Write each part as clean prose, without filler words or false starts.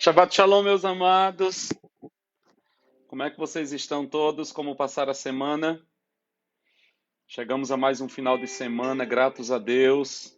Shabbat Shalom, meus amados. Como é que vocês estão todos? Como passaram a semana? Chegamos a mais um final de semana, gratos a Deus.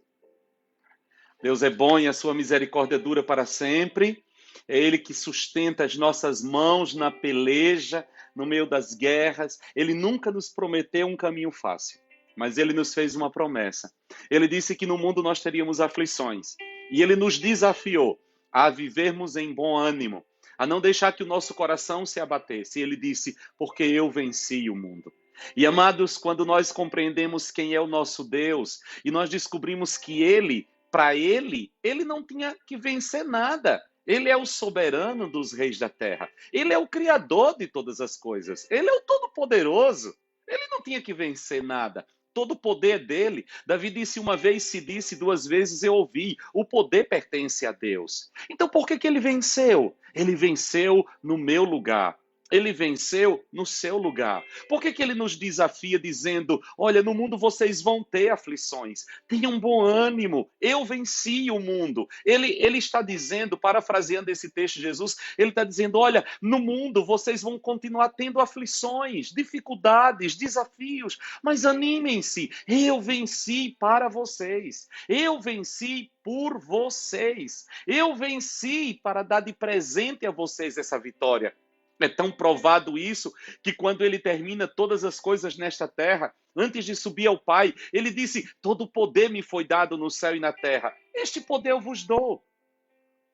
Deus é bom e a sua misericórdia dura para sempre. É Ele que sustenta as nossas mãos na peleja, no meio das guerras. Ele nunca nos prometeu um caminho fácil, mas Ele nos fez uma promessa. Ele disse que no mundo nós teríamos aflições. E Ele nos desafiou a vivermos em bom ânimo, a não deixar que o nosso coração se abatesse. E Ele disse, porque eu venci o mundo. E amados, quando nós compreendemos quem é o nosso Deus, e nós descobrimos que para ele não tinha que vencer nada. Ele é o soberano dos reis da terra. Ele é o criador de todas as coisas. Ele é o todo-poderoso. Ele não tinha que vencer nada. Todo o poder dele. Davi disse uma vez, se disse duas vezes, eu ouvi. O poder pertence a Deus. Então por que ele venceu? Ele venceu no meu lugar. Ele venceu no seu lugar. Por que ele nos desafia dizendo, olha, no mundo vocês vão ter aflições. Tenham bom ânimo. Eu venci o mundo. Ele está dizendo, parafraseando esse texto de Jesus, ele está dizendo, olha, no mundo vocês vão continuar tendo aflições, dificuldades, desafios, mas animem-se. Eu venci para vocês. Eu venci por vocês. Eu venci para dar de presente a vocês essa vitória. É tão provado isso que quando ele termina todas as coisas nesta terra, antes de subir ao Pai, ele disse, todo o poder me foi dado no céu e na terra. Este poder eu vos dou.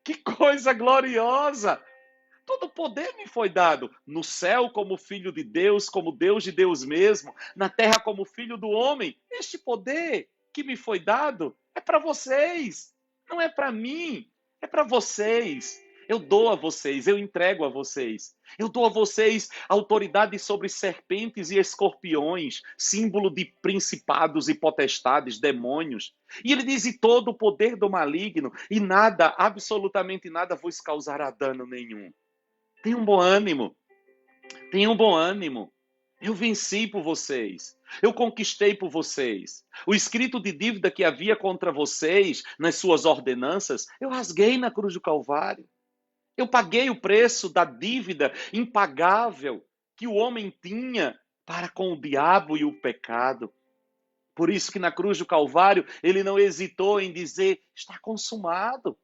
Que coisa gloriosa! Todo o poder me foi dado no céu como filho de Deus, como Deus de Deus mesmo, na terra como filho do homem. Este poder que me foi dado é para vocês, não é para mim, é para vocês. Eu dou a vocês, eu entrego a vocês. Eu dou a vocês autoridade sobre serpentes e escorpiões, símbolo de principados e potestades, demônios. E ele diz, e todo o poder do maligno, e nada, absolutamente nada, vos causará dano nenhum. Tenha um bom ânimo, tenha um bom ânimo. Eu venci por vocês. Eu conquistei por vocês. O escrito de dívida que havia contra vocês, nas suas ordenanças, eu rasguei na cruz do Calvário. Eu paguei o preço da dívida impagável que o homem tinha para com o diabo e o pecado. Por isso que na cruz do Calvário, ele não hesitou em dizer, está consumado.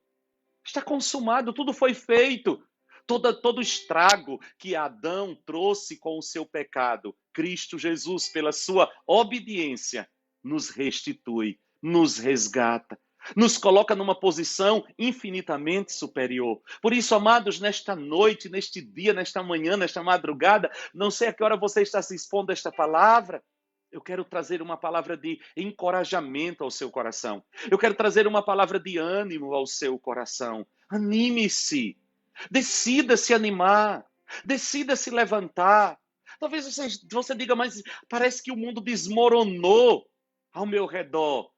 Está consumado, tudo foi feito. Todo estrago que Adão trouxe com o seu pecado, Cristo Jesus, pela sua obediência, nos restitui, nos resgata, nos coloca numa posição infinitamente superior. Por isso, amados, nesta noite, neste dia, nesta manhã, nesta madrugada, não sei a que hora você está se expondo a esta palavra, eu quero trazer uma palavra de encorajamento ao seu coração. Eu quero trazer uma palavra de ânimo ao seu coração. Anime-se. Decida se animar. Decida se levantar. Talvez você diga, mas parece que o mundo desmoronou ao meu redor.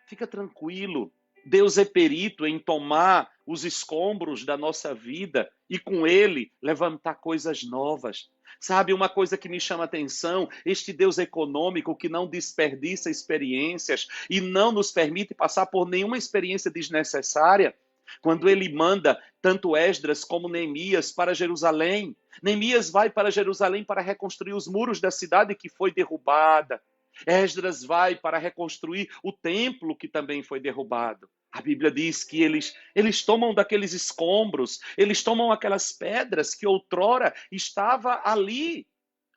Fica tranquilo. Deus é perito em tomar os escombros da nossa vida e com ele levantar coisas novas. Sabe, uma coisa que me chama a atenção, este Deus econômico que não desperdiça experiências e não nos permite passar por nenhuma experiência desnecessária, quando ele manda tanto Esdras como Neemias para Jerusalém. Neemias vai para Jerusalém para reconstruir os muros da cidade que foi derrubada. Esdras vai para reconstruir o templo que também foi derrubado. A Bíblia diz que eles tomam daqueles escombros, eles tomam aquelas pedras que outrora estava ali,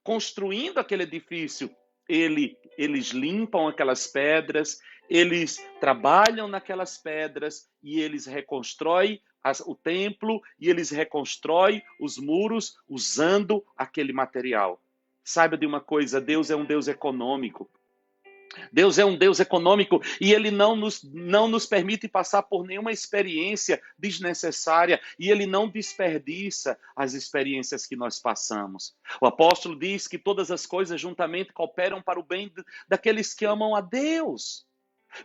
construindo aquele edifício. Eles limpam aquelas pedras, eles trabalham naquelas pedras e eles reconstroem o templo e eles reconstroem os muros usando aquele material. Saiba de uma coisa, Deus é um Deus econômico. Deus é um Deus econômico e Ele não nos permite passar por nenhuma experiência desnecessária e Ele não desperdiça as experiências que nós passamos. O apóstolo diz que todas as coisas juntamente cooperam para o bem daqueles que amam a Deus.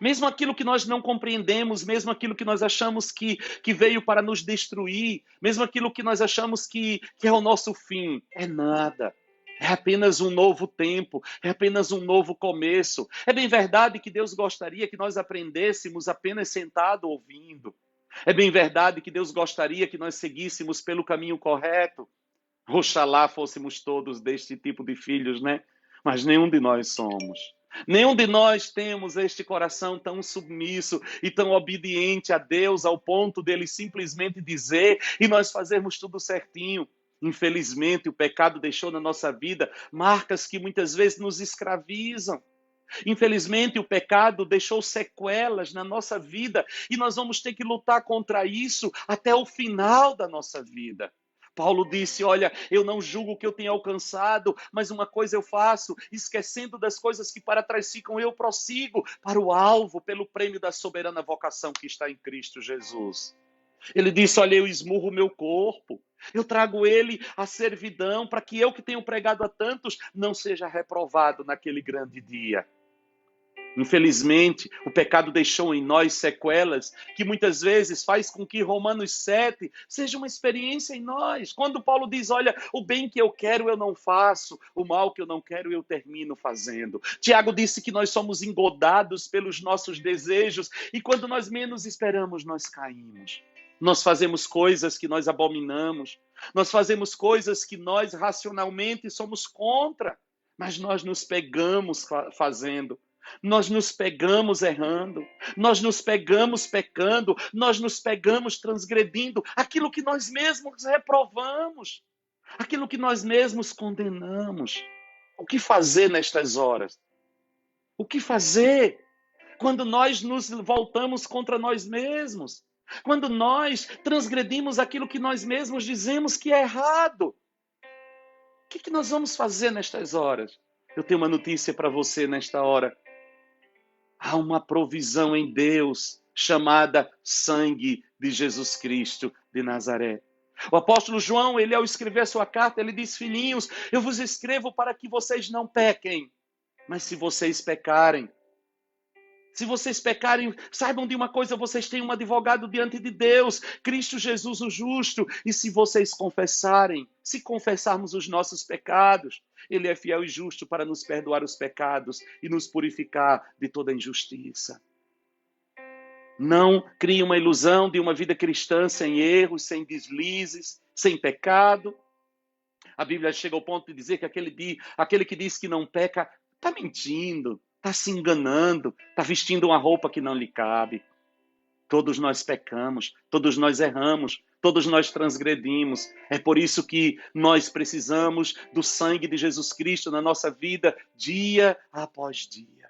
Mesmo aquilo que nós não compreendemos, mesmo aquilo que nós achamos que veio para nos destruir, mesmo aquilo que nós achamos que é o nosso fim, é nada. É apenas um novo tempo, é apenas um novo começo. É bem verdade que Deus gostaria que nós aprendêssemos apenas sentado ouvindo. É bem verdade que Deus gostaria que nós seguíssemos pelo caminho correto. Oxalá fôssemos todos deste tipo de filhos, né? Mas nenhum de nós somos. Nenhum de nós temos este coração tão submisso e tão obediente a Deus ao ponto dele simplesmente dizer e nós fazermos tudo certinho. Infelizmente, o pecado deixou na nossa vida marcas que muitas vezes nos escravizam. Infelizmente, o pecado deixou sequelas na nossa vida e nós vamos ter que lutar contra isso até o final da nossa vida. Paulo disse, olha, eu não julgo o que eu tenho alcançado, mas uma coisa eu faço, esquecendo das coisas que para trás ficam, eu prossigo para o alvo, pelo prêmio da soberana vocação que está em Cristo Jesus. Ele disse, olha, eu esmurro o meu corpo, eu trago ele à servidão, para que eu que tenho pregado a tantos, não seja reprovado naquele grande dia. Infelizmente, o pecado deixou em nós sequelas que muitas vezes faz com que Romanos 7 seja uma experiência em nós. Quando Paulo diz, olha, o bem que eu quero eu não faço, o mal que eu não quero eu termino fazendo. Tiago disse que nós somos engodados pelos nossos desejos e quando nós menos esperamos, nós caímos. Nós fazemos coisas que nós abominamos, nós fazemos coisas que nós racionalmente somos contra, mas nós nos pegamos fazendo. Nós nos pegamos errando, nós nos pegamos pecando, nós nos pegamos transgredindo aquilo que nós mesmos reprovamos, aquilo que nós mesmos condenamos. O que fazer nestas horas? O que fazer quando nós nos voltamos contra nós mesmos? Quando nós transgredimos aquilo que nós mesmos dizemos que é errado? O que nós vamos fazer nestas horas? Eu tenho uma notícia para você nesta hora. Há uma provisão em Deus chamada sangue de Jesus Cristo de Nazaré. O apóstolo João, ele ao escrever sua carta, ele diz, filhinhos, eu vos escrevo para que vocês não pequem. Mas se vocês pecarem, saibam de uma coisa, vocês têm um advogado diante de Deus, Cristo Jesus o justo. E se vocês confessarem, se confessarmos os nossos pecados, Ele é fiel e justo para nos perdoar os pecados e nos purificar de toda injustiça. Não crie uma ilusão de uma vida cristã sem erros, sem deslizes, sem pecado. A Bíblia chega ao ponto de dizer que aquele que diz que não peca está mentindo, está se enganando, está vestindo uma roupa que não lhe cabe. Todos nós pecamos, todos nós erramos, todos nós transgredimos. É por isso que nós precisamos do sangue de Jesus Cristo na nossa vida, dia após dia.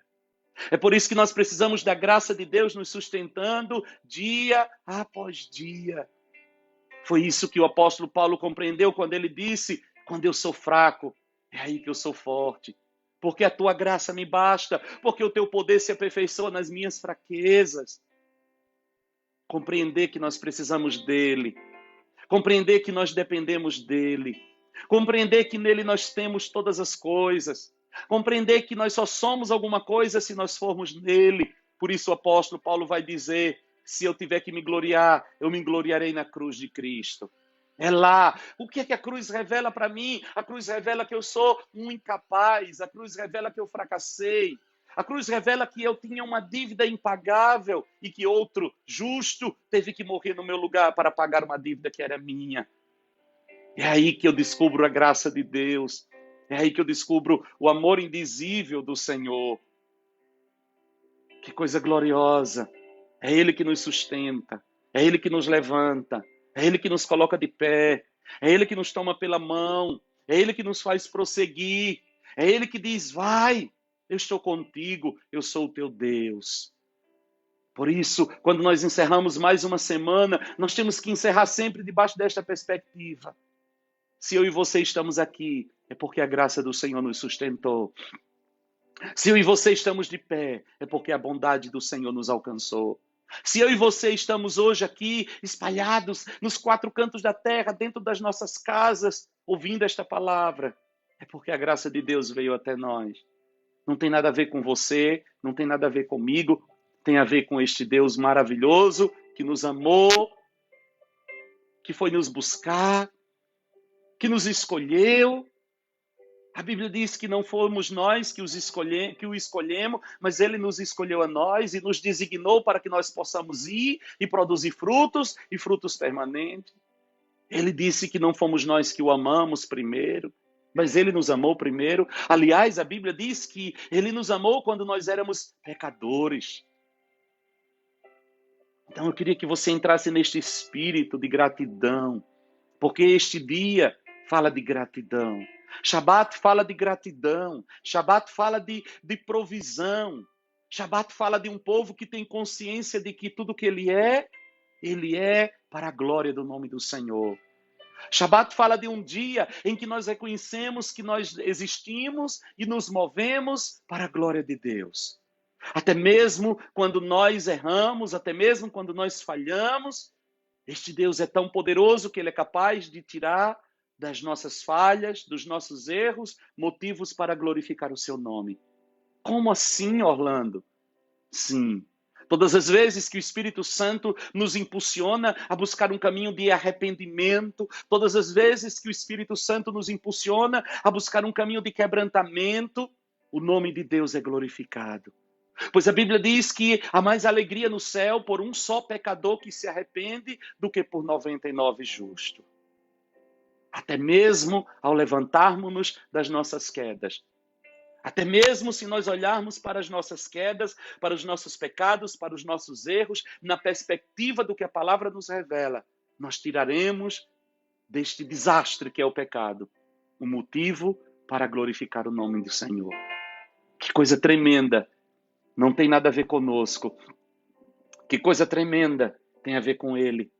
É por isso que nós precisamos da graça de Deus nos sustentando dia após dia. Foi isso que o apóstolo Paulo compreendeu quando ele disse, quando eu sou fraco, é aí que eu sou forte. Porque a tua graça me basta, porque o teu poder se aperfeiçoa nas minhas fraquezas. Compreender que nós precisamos dele, compreender que nós dependemos dele, compreender que nele nós temos todas as coisas, compreender que nós só somos alguma coisa se nós formos nele. Por isso o apóstolo Paulo vai dizer, se eu tiver que me gloriar, eu me gloriarei na cruz de Cristo. É lá. O que é que a cruz revela para mim? A cruz revela que eu sou um incapaz. A cruz revela que eu fracassei. A cruz revela que eu tinha uma dívida impagável e que outro justo teve que morrer no meu lugar para pagar uma dívida que era minha. É aí que eu descubro a graça de Deus. É aí que eu descubro o amor indizível do Senhor. Que coisa gloriosa. É Ele que nos sustenta. É Ele que nos levanta. É Ele que nos coloca de pé. É Ele que nos toma pela mão. É Ele que nos faz prosseguir. É Ele que diz, vai, eu estou contigo, eu sou o teu Deus. Por isso, quando nós encerramos mais uma semana, nós temos que encerrar sempre debaixo desta perspectiva. Se eu e você estamos aqui, é porque a graça do Senhor nos sustentou. Se eu e você estamos de pé, é porque a bondade do Senhor nos alcançou. Se eu e você estamos hoje aqui, espalhados nos 4 cantos da terra, dentro das nossas casas, ouvindo esta palavra, é porque a graça de Deus veio até nós. Não tem nada a ver com você, não tem nada a ver comigo, tem a ver com este Deus maravilhoso que nos amou, que foi nos buscar, que nos escolheu A Bíblia diz que não fomos nós que o escolhemos, mas Ele nos escolheu a nós e nos designou para que nós possamos ir e produzir frutos e frutos permanentes. Ele disse que não fomos nós que o amamos primeiro, mas Ele nos amou primeiro. Aliás, a Bíblia diz que Ele nos amou quando nós éramos pecadores. Então eu queria que você entrasse neste espírito de gratidão, porque este dia fala de gratidão. Shabat fala de gratidão. Shabat fala de provisão. Shabat fala de um povo que tem consciência de que tudo que ele é para a glória do nome do Senhor. Shabat fala de um dia em que nós reconhecemos que nós existimos e nos movemos para a glória de Deus. Até mesmo quando nós erramos, até mesmo quando nós falhamos, este Deus é tão poderoso que Ele é capaz de tirar das nossas falhas, dos nossos erros, motivos para glorificar o seu nome. Como assim, Orlando? Sim. Todas as vezes que o Espírito Santo nos impulsiona a buscar um caminho de arrependimento, todas as vezes que o Espírito Santo nos impulsiona a buscar um caminho de quebrantamento, o nome de Deus é glorificado. Pois a Bíblia diz que há mais alegria no céu por um só pecador que se arrepende do que por 99 justos. Até mesmo ao levantarmos-nos das nossas quedas. Até mesmo se nós olharmos para as nossas quedas, para os nossos pecados, para os nossos erros, na perspectiva do que a palavra nos revela, nós tiraremos deste desastre que é o pecado um motivo para glorificar o nome do Senhor. Que coisa tremenda! Não tem nada a ver conosco. Que coisa tremenda tem a ver com Ele.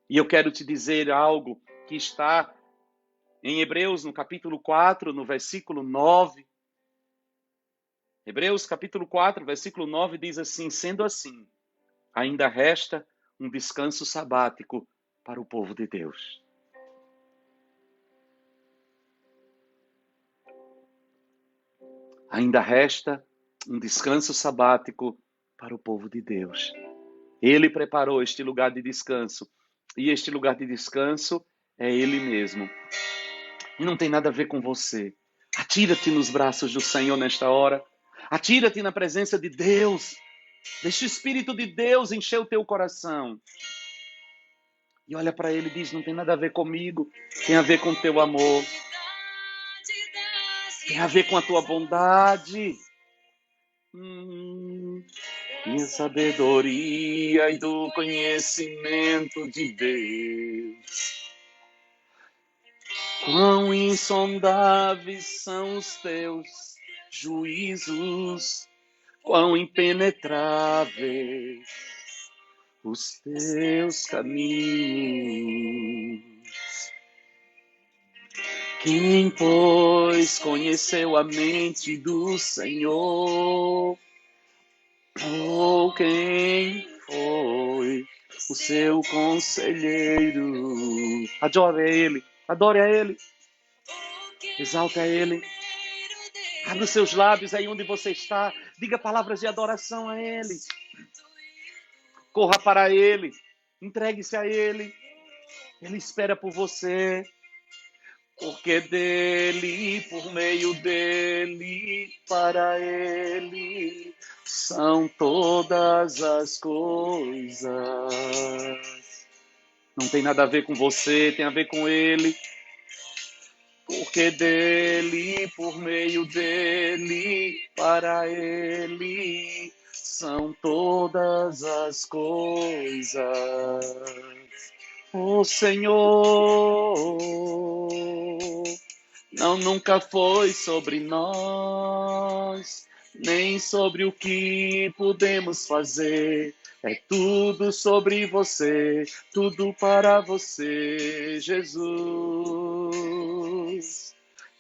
E eu quero te dizer algo que está em Hebreus, no capítulo 4, no versículo 9. Hebreus, capítulo 4, versículo 9, diz assim: sendo assim, ainda resta um descanso sabático para o povo de Deus. Ainda resta um descanso sabático para o povo de Deus. Ele preparou este lugar de descanso. E este lugar de descanso é Ele mesmo. E não tem nada a ver com você. Atira-te nos braços do Senhor nesta hora. Atira-te na presença de Deus. Deixa o Espírito de Deus encher o teu coração. E olha para Ele e diz, não tem nada a ver comigo. Tem a ver com o teu amor. Tem a ver com a tua bondade. E a sabedoria e do conhecimento de Deus. Quão insondáveis são os teus juízos, quão impenetráveis os teus caminhos. Quem, pois, conheceu a mente do Senhor? Ou quem foi o seu conselheiro? Adore a Ele, adore a Ele, exalte a Ele. Abra os seus lábios aí onde você está, diga palavras de adoração a Ele. Corra para Ele, entregue-se a Ele. Ele espera por você. Porque dele, por meio dele, para ele, são todas as coisas. Não tem nada a ver com você, tem a ver com ele. Porque dele, por meio dele, para ele, são todas as coisas. O Senhor nunca foi sobre nós, nem sobre o que podemos fazer. É tudo sobre você, tudo para você, Jesus.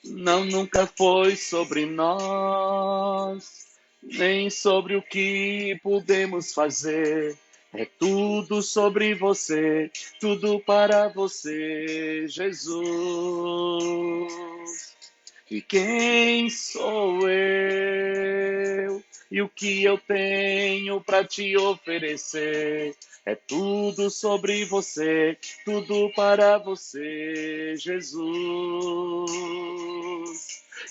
Nunca foi sobre nós, nem sobre o que podemos fazer. É tudo sobre você, tudo para você, Jesus. E quem sou eu? E o que eu tenho para te oferecer? É tudo sobre você, tudo para você, Jesus.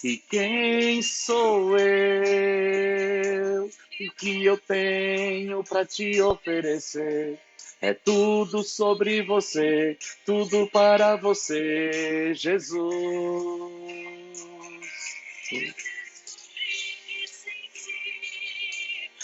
E quem sou eu? O que eu tenho para te oferecer? É tudo sobre você, tudo para você, Jesus.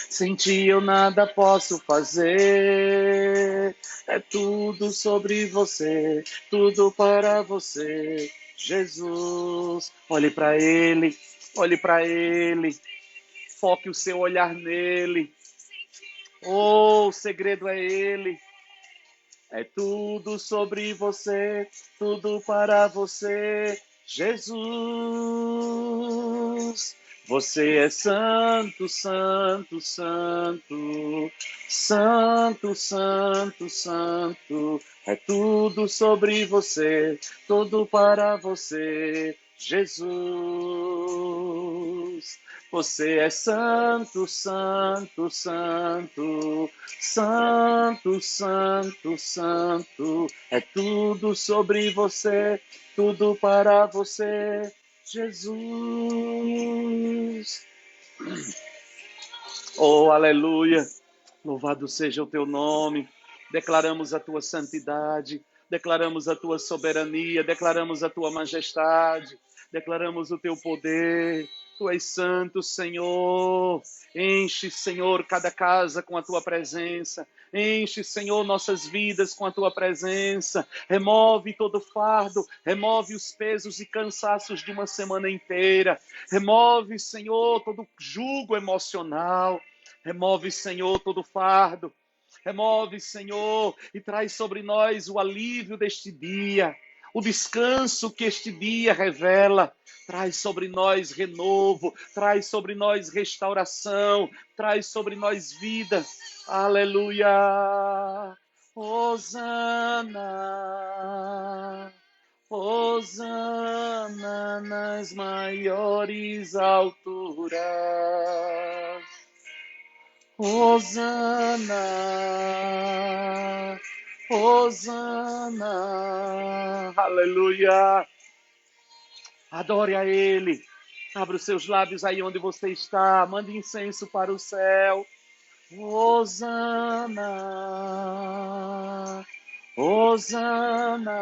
Sem ti eu nada posso fazer. É tudo sobre você, tudo para você, Jesus. Olhe para Ele, olhe para Ele. Foque o seu olhar nele. Oh, o segredo é Ele. É tudo sobre você, tudo para você, Jesus. Você é santo, santo, santo, santo, santo, santo. É tudo sobre você, tudo para você, Jesus. Você é santo, santo, santo, santo, santo, santo. É tudo sobre você, tudo para você, Jesus. Oh, aleluia. Louvado seja o teu nome. Declaramos a tua santidade, declaramos a tua soberania, declaramos a tua majestade, declaramos o teu poder. Tu és santo, Senhor. Enche, Senhor, cada casa com a tua presença. Enche, Senhor, nossas vidas com a tua presença. Remove todo fardo, remove os pesos e cansaços de uma semana inteira. Remove, Senhor, todo jugo emocional. Remove, Senhor, todo fardo. Remove, Senhor, e traz sobre nós o alívio deste dia, o descanso que este dia revela. Traz sobre nós renovo, traz sobre nós restauração, traz sobre nós vida. Aleluia! Hosana, Hosana nas maiores alturas. Hosana, Hosana, aleluia. Adore a Ele. Abra os seus lábios aí onde você está. Mande incenso para o céu. Hosana, Hosana,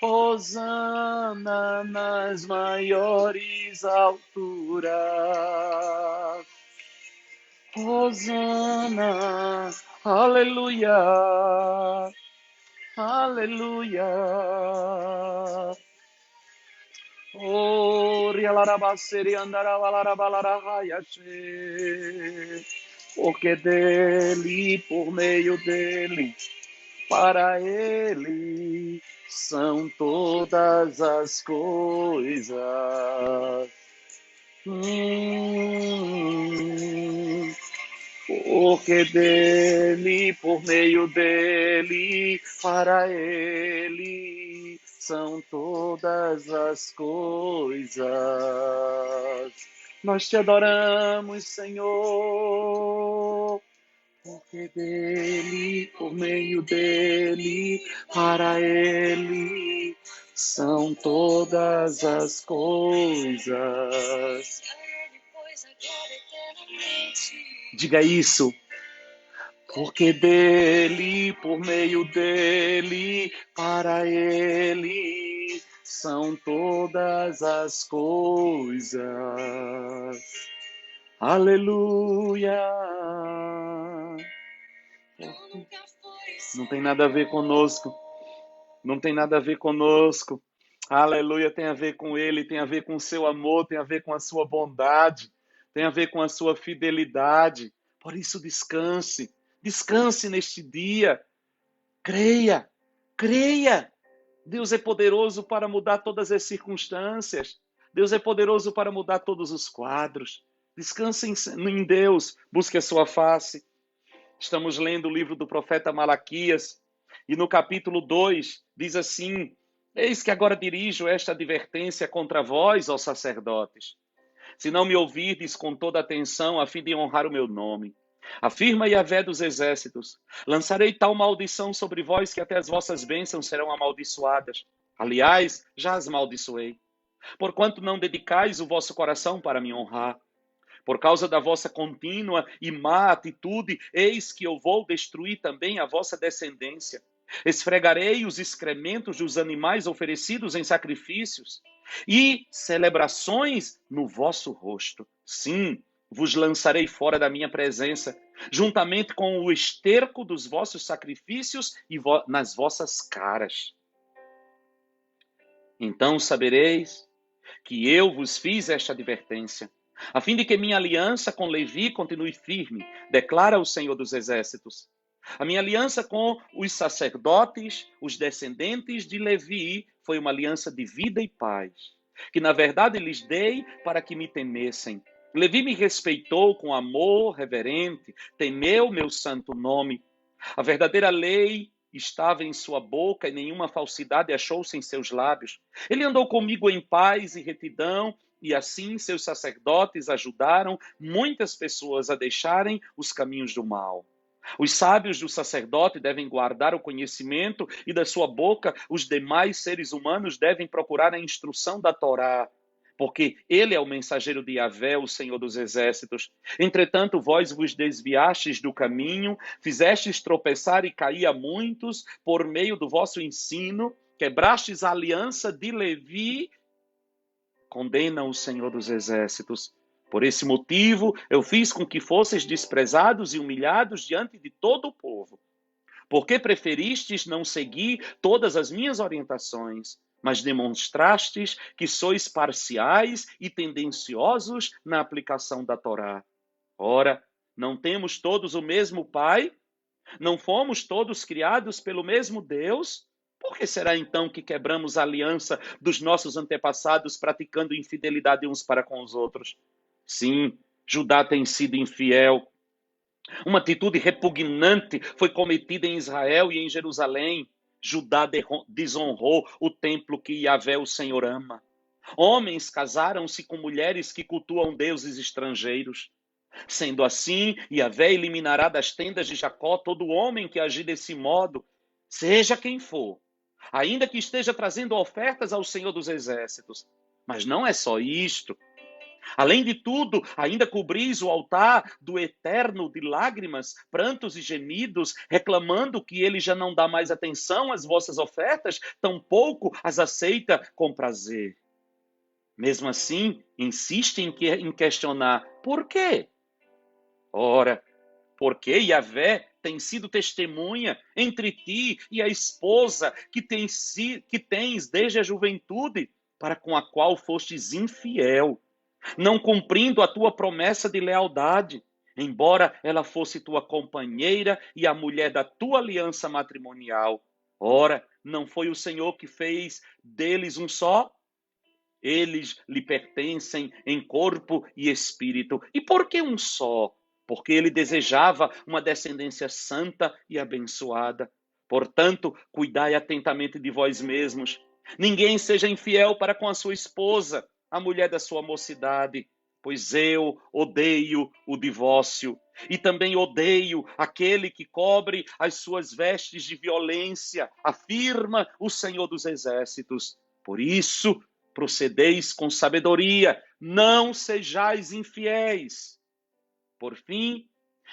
Hosana nas maiores alturas. Hosana, aleluia, aleluia. Oh, rialarabaseri andarabalarabalaravaiache. Porque dele, por meio dele, para ele são todas as coisas. Porque dele, por meio dele, para ele são todas as coisas. Nós te adoramos, Senhor. Porque dele, por meio dele, para ele são todas as coisas. Diga isso. Porque dele, por meio dele, para ele são todas as coisas. Aleluia. Não tem nada a ver conosco. Não tem nada a ver conosco. Aleluia, tem a ver com Ele, tem a ver com o seu amor, tem a ver com a sua bondade, tem a ver com a sua fidelidade. Por isso, descanse. Descanse neste dia. Creia, creia. Deus é poderoso para mudar todas as circunstâncias. Deus é poderoso para mudar todos os quadros. Descanse em Deus, busque a sua face. Estamos lendo o livro do profeta Malaquias e no capítulo 2 diz assim: eis que agora dirijo esta advertência contra vós, ó sacerdotes. Se não me ouvirdes com toda atenção, a fim de honrar o meu nome. Afirma Yahvé dos exércitos: lançarei tal maldição sobre vós que até as vossas bênçãos serão amaldiçoadas. Aliás, já as amaldiçoei. Porquanto não dedicais o vosso coração para me honrar. Por causa da vossa contínua e má atitude, eis que eu vou destruir também a vossa descendência. Esfregarei os excrementos dos animais oferecidos em sacrifícios e celebrações no vosso rosto. Sim, vos lançarei fora da minha presença, juntamente com o esterco dos vossos sacrifícios e nas vossas caras. Então sabereis que eu vos fiz esta advertência, a fim de que minha aliança com Levi continue firme, declara o Senhor dos Exércitos. A minha aliança com os sacerdotes, os descendentes de Levi, foi uma aliança de vida e paz, que na verdade lhes dei para que me temessem. Levi me respeitou com amor reverente, temeu meu santo nome. A verdadeira lei estava em sua boca e nenhuma falsidade achou-se em seus lábios. Ele andou comigo em paz e retidão, e assim seus sacerdotes ajudaram muitas pessoas a deixarem os caminhos do mal. Os sábios do sacerdote devem guardar o conhecimento e da sua boca os demais seres humanos devem procurar a instrução da Torá, porque ele é o mensageiro de Yahvé, o Senhor dos Exércitos. Entretanto, vós vos desviastes do caminho, fizestes tropeçar e cair a muitos por meio do vosso ensino, quebrastes a aliança de Levi, condena o Senhor dos Exércitos. Por esse motivo, eu fiz com que fosseis desprezados e humilhados diante de todo o povo. Porque preferistes não seguir todas as minhas orientações, mas demonstrastes que sois parciais e tendenciosos na aplicação da Torá. Ora, não temos todos o mesmo Pai? Não fomos todos criados pelo mesmo Deus? Por que será então que quebramos a aliança dos nossos antepassados praticando infidelidade uns para com os outros? Sim, Judá tem sido infiel. Uma atitude repugnante foi cometida em Israel e em Jerusalém. Judá desonrou o templo que Yahvé, o Senhor, ama. Homens casaram-se com mulheres que cultuam deuses estrangeiros. Sendo assim, Yahvé eliminará das tendas de Jacó todo homem que agir desse modo, seja quem for, ainda que esteja trazendo ofertas ao Senhor dos Exércitos. Mas não é só isto. Além de tudo, ainda cobris o altar do Eterno de lágrimas, prantos e gemidos, reclamando que ele já não dá mais atenção às vossas ofertas, tampouco as aceita com prazer. Mesmo assim, insiste em questionar: por quê? Ora, porque Yahvé tem sido testemunha entre ti e a esposa que tens desde a juventude, para com a qual fostes infiel, não cumprindo a tua promessa de lealdade, embora ela fosse tua companheira e a mulher da tua aliança matrimonial. Ora, não foi o Senhor que fez deles um só? Eles lhe pertencem em corpo e espírito. E por que um só? Porque ele desejava uma descendência santa e abençoada. Portanto, cuidai atentamente de vós mesmos. Ninguém seja infiel para com a sua esposa, a mulher da sua mocidade, pois eu odeio o divórcio. E também odeio aquele que cobre as suas vestes de violência, afirma o Senhor dos Exércitos. Por isso, procedeis com sabedoria, não sejais infiéis. Por fim,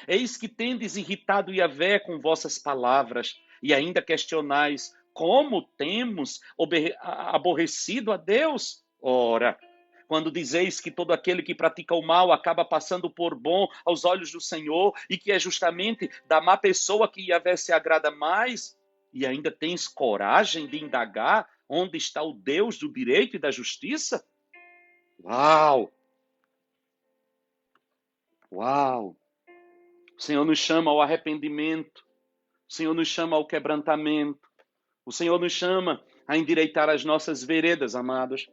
eis que tendes irritado Yahvé com vossas palavras, e ainda questionais como temos aborrecido a Deus? Ora, quando dizeis que todo aquele que pratica o mal acaba passando por bom aos olhos do Senhor, e que é justamente da má pessoa que Yahvé se agrada mais, e ainda tens coragem de indagar onde está o Deus do direito e da justiça? Uau! Uau! O Senhor nos chama ao arrependimento. O Senhor nos chama ao quebrantamento. O Senhor nos chama a endireitar as nossas veredas, amados.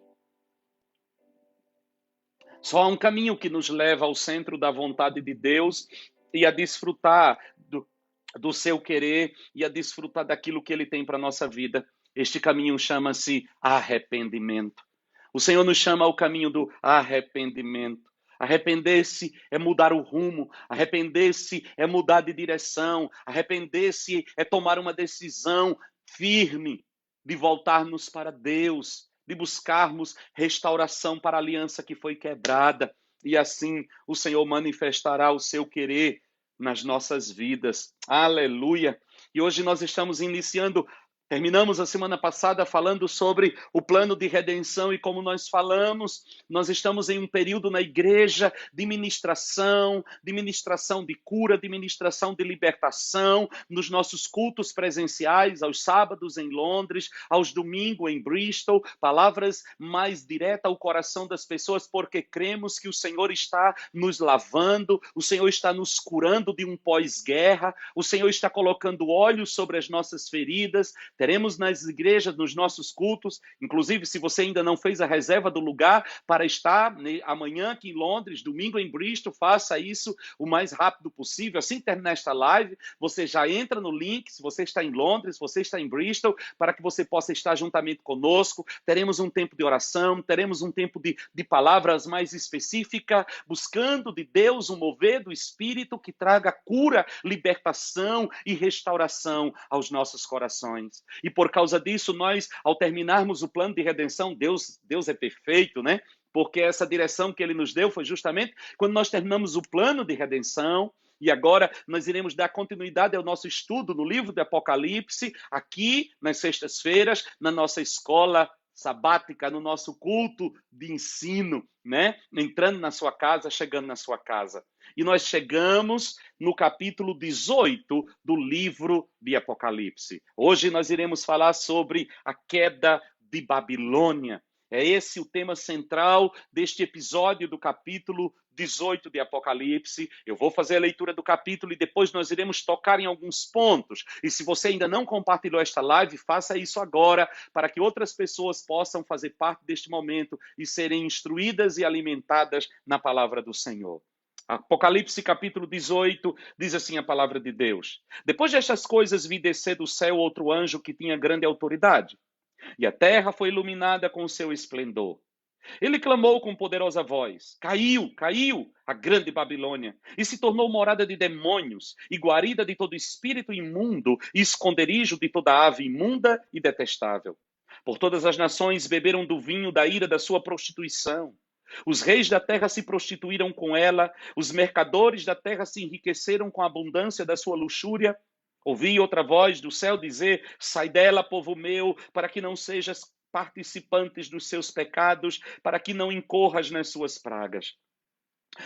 Só há um caminho que nos leva ao centro da vontade de Deus e a desfrutar do seu querer e a desfrutar daquilo que Ele tem para a nossa vida. Este caminho chama-se arrependimento. O Senhor nos chama ao caminho do arrependimento. Arrepender-se é mudar o rumo, arrepender-se é mudar de direção, arrepender-se é tomar uma decisão firme de voltarmos para Deus, de buscarmos restauração para a aliança que foi quebrada. E assim o Senhor manifestará o seu querer nas nossas vidas. Aleluia! E hoje nós estamos terminamos a semana passada falando sobre o plano de redenção e como nós falamos, nós estamos em um período na igreja de ministração de cura, de ministração de libertação, nos nossos cultos presenciais, aos sábados em Londres, aos domingos em Bristol, palavras mais diretas ao coração das pessoas, porque cremos que o Senhor está nos lavando, o Senhor está nos curando de um pós-guerra, o Senhor está colocando óleo sobre as nossas feridas. Teremos nas igrejas, nos nossos cultos, inclusive se você ainda não fez a reserva do lugar para estar amanhã aqui em Londres, domingo em Bristol, faça isso o mais rápido possível. Assim que terminar esta live, você já entra no link, se você está em Londres, se você está em Bristol, para que você possa estar juntamente conosco. Teremos um tempo de oração, teremos um tempo de palavras mais específicas, buscando de Deus um mover do Espírito que traga cura, libertação e restauração aos nossos corações. E por causa disso, nós, ao terminarmos o plano de redenção, Deus é perfeito, né? Porque essa direção que ele nos deu foi justamente quando nós terminamos o plano de redenção. E agora nós iremos dar continuidade ao nosso estudo no livro do Apocalipse, aqui nas sextas-feiras, na nossa escola sabática, no nosso culto de ensino, né? Entrando na sua casa, chegando na sua casa. E nós chegamos no capítulo 18 do livro de Apocalipse. Hoje nós iremos falar sobre a queda de Babilônia. É esse o tema central deste episódio do capítulo 18 de Apocalipse. Eu vou fazer a leitura do capítulo e depois nós iremos tocar em alguns pontos. E se você ainda não compartilhou esta live, faça isso agora, para que outras pessoas possam fazer parte deste momento e serem instruídas e alimentadas na palavra do Senhor. Apocalipse capítulo 18, diz assim a palavra de Deus. Depois destas coisas vi descer do céu outro anjo que tinha grande autoridade, e a terra foi iluminada com o seu esplendor. Ele clamou com poderosa voz: Caiu, caiu a grande Babilônia, e se tornou morada de demônios, e guarida de todo espírito imundo, e esconderijo de toda ave imunda e detestável. Por todas as nações beberam do vinho da ira da sua prostituição. Os reis da terra se prostituíram com ela, os mercadores da terra se enriqueceram com a abundância da sua luxúria. Ouvi outra voz do céu dizer: Sai dela, povo meu, para que não sejas participantes dos seus pecados, para que não incorras nas suas pragas.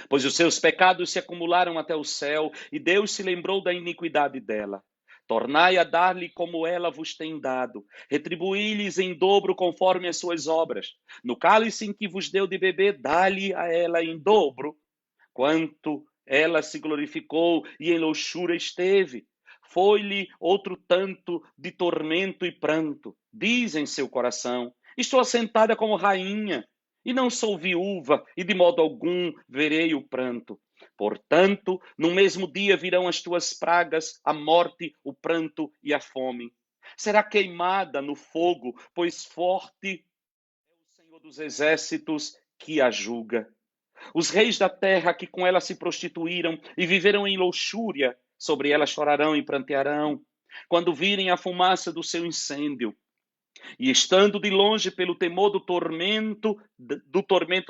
Pois os seus pecados se acumularam até o céu, e Deus se lembrou da iniquidade dela. Tornai a dar-lhe como ela vos tem dado. Retribuí-lhes em dobro conforme as suas obras. No cálice em que vos deu de beber, dá-lhe a ela em dobro. Quanto ela se glorificou e em luxúria esteve. Foi-lhe outro tanto de tormento e pranto. Diz em seu coração: Estou assentada como rainha, e não sou viúva, e de modo algum verei o pranto. Portanto, no mesmo dia virão as tuas pragas, a morte, o pranto e a fome. Será queimada no fogo, pois forte é o Senhor dos exércitos que a julga. Os reis da terra que com ela se prostituíram e viveram em luxúria, sobre ela chorarão e prantearão, quando virem a fumaça do seu incêndio. E estando de longe pelo temor do tormento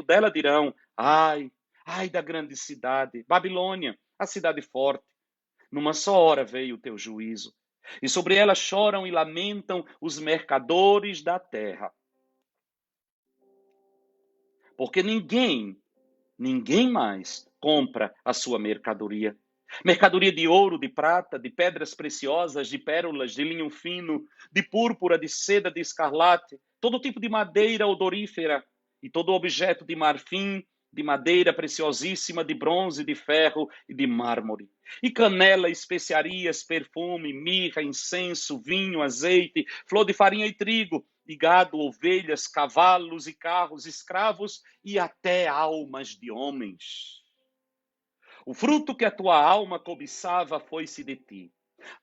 dela, dirão: Ai, ai da grande cidade, Babilônia, a cidade forte. Numa só hora veio o teu juízo. E sobre ela choram e lamentam os mercadores da terra. Porque ninguém mais compra a sua mercadoria. Mercadoria de ouro, de prata, de pedras preciosas, de pérolas, de linho fino, de púrpura, de seda, de escarlate, todo tipo de madeira odorífera e todo objeto de marfim, de madeira preciosíssima, de bronze, de ferro e de mármore. E canela, especiarias, perfume, mirra, incenso, vinho, azeite, flor de farinha e trigo, e gado, ovelhas, cavalos e carros, escravos e até almas de homens. O fruto que a tua alma cobiçava foi-se de ti.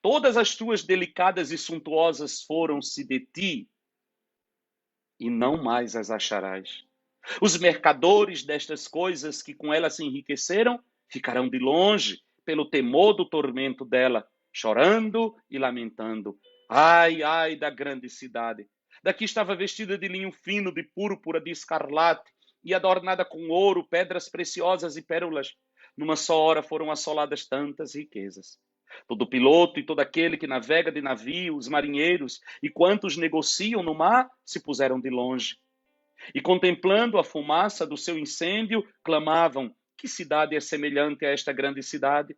Todas as tuas delicadas e suntuosas foram-se de ti, e não mais as acharás. Os mercadores destas coisas que com ela se enriqueceram ficarão de longe, pelo temor do tormento dela, chorando e lamentando. Ai, ai da grande cidade! Daqui estava vestida de linho fino, de púrpura, de escarlate, e adornada com ouro, pedras preciosas e pérolas. Numa só hora foram assoladas tantas riquezas. Todo piloto e todo aquele que navega de navio, os marinheiros e quantos negociam no mar, se puseram de longe. E contemplando a fumaça do seu incêndio, clamavam: que cidade é semelhante a esta grande cidade?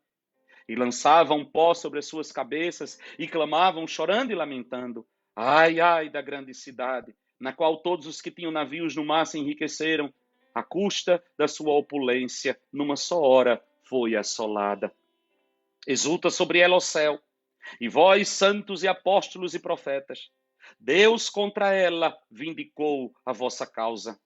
E lançavam pó sobre as suas cabeças e clamavam, chorando e lamentando: ai, ai da grande cidade, na qual todos os que tinham navios no mar se enriqueceram, à custa da sua opulência, numa só hora foi assolada. Exulta sobre ela o céu, e vós, santos e apóstolos e profetas, Deus contra ela vindicou a vossa causa.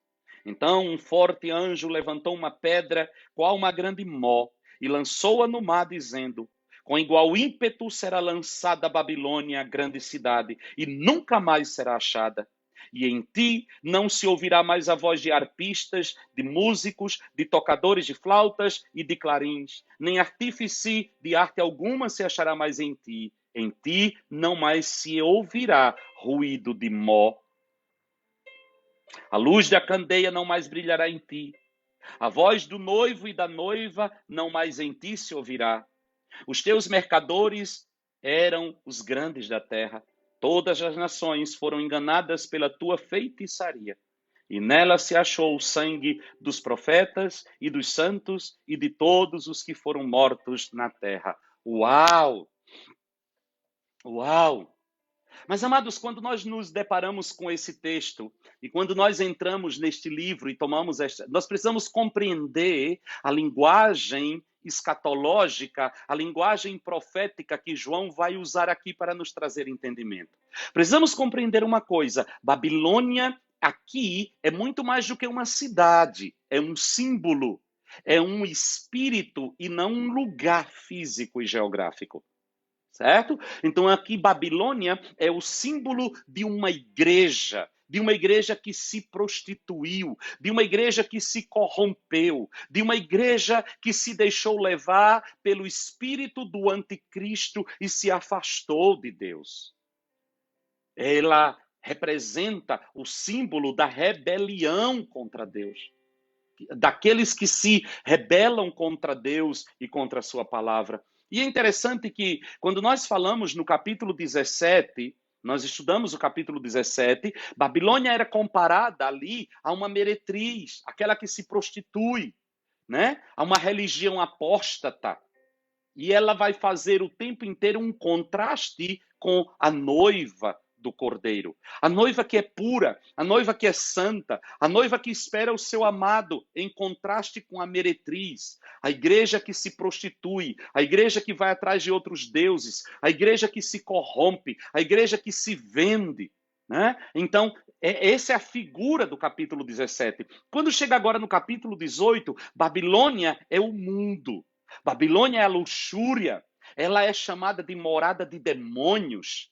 Então um forte anjo levantou uma pedra, qual uma grande mó, e lançou-a no mar, dizendo: com igual ímpeto será lançada a Babilônia, a grande cidade, e nunca mais será achada. E em ti não se ouvirá mais a voz de arpistas, de músicos, de tocadores de flautas e de clarins, nem artífice de arte alguma se achará mais em ti. Em ti não mais se ouvirá ruído de mó. A luz da candeia não mais brilhará em ti. A voz do noivo e da noiva não mais em ti se ouvirá. Os teus mercadores eram os grandes da terra. Todas as nações foram enganadas pela tua feitiçaria. E nela se achou o sangue dos profetas e dos santos e de todos os que foram mortos na terra. Uau! Uau! Mas, amados, quando nós nos deparamos com esse texto e quando nós entramos neste livro e tomamos nós precisamos compreender a linguagem escatológica, a linguagem profética que João vai usar aqui para nos trazer entendimento. Precisamos compreender uma coisa: Babilônia aqui é muito mais do que uma cidade, é um símbolo, é um espírito e não um lugar físico e geográfico. Certo? Então aqui Babilônia é o símbolo de uma igreja que se prostituiu, de uma igreja que se corrompeu, de uma igreja que se deixou levar pelo espírito do anticristo e se afastou de Deus. Ela representa o símbolo da rebelião contra Deus, daqueles que se rebelam contra Deus e contra a sua palavra. E é interessante que, quando nós falamos no capítulo 17, nós estudamos o capítulo 17, Babilônia era comparada ali a uma meretriz, aquela que se prostitui, né? A uma religião apóstata. E ela vai fazer o tempo inteiro um contraste com a noiva do Cordeiro. A noiva que é pura, a noiva que é santa, a noiva que espera o seu amado, em contraste com a meretriz, a igreja que se prostitui, a igreja que vai atrás de outros deuses, a igreja que se corrompe, a igreja que se vende. Né? Então, essa é a figura do capítulo 17. Quando chega agora no capítulo 18, Babilônia é o mundo. Babilônia é a luxúria. Ela é chamada de morada de demônios.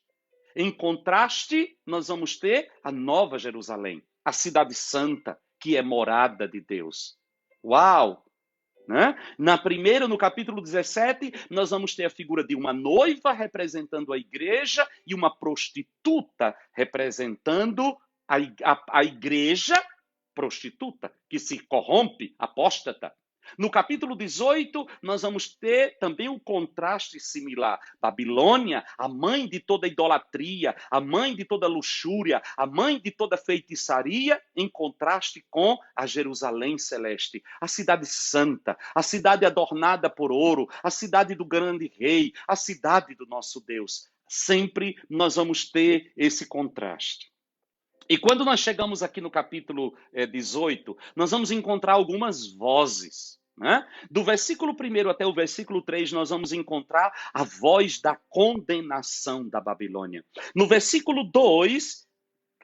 Em contraste, nós vamos ter a Nova Jerusalém, a cidade santa, que é morada de Deus. Uau! Né? No capítulo 17, nós vamos ter a figura de uma noiva representando a igreja e uma prostituta representando a igreja prostituta, que se corrompe, apóstata. No capítulo 18, nós vamos ter também um contraste similar. Babilônia, a mãe de toda idolatria, a mãe de toda luxúria, a mãe de toda feitiçaria, em contraste com a Jerusalém celeste, a cidade santa, a cidade adornada por ouro, a cidade do grande rei, a cidade do nosso Deus. Sempre nós vamos ter esse contraste. E quando nós chegamos aqui no capítulo 18, nós vamos encontrar algumas vozes. Né? Do versículo 1 até o versículo 3, nós vamos encontrar a voz da condenação da Babilônia. No versículo 2,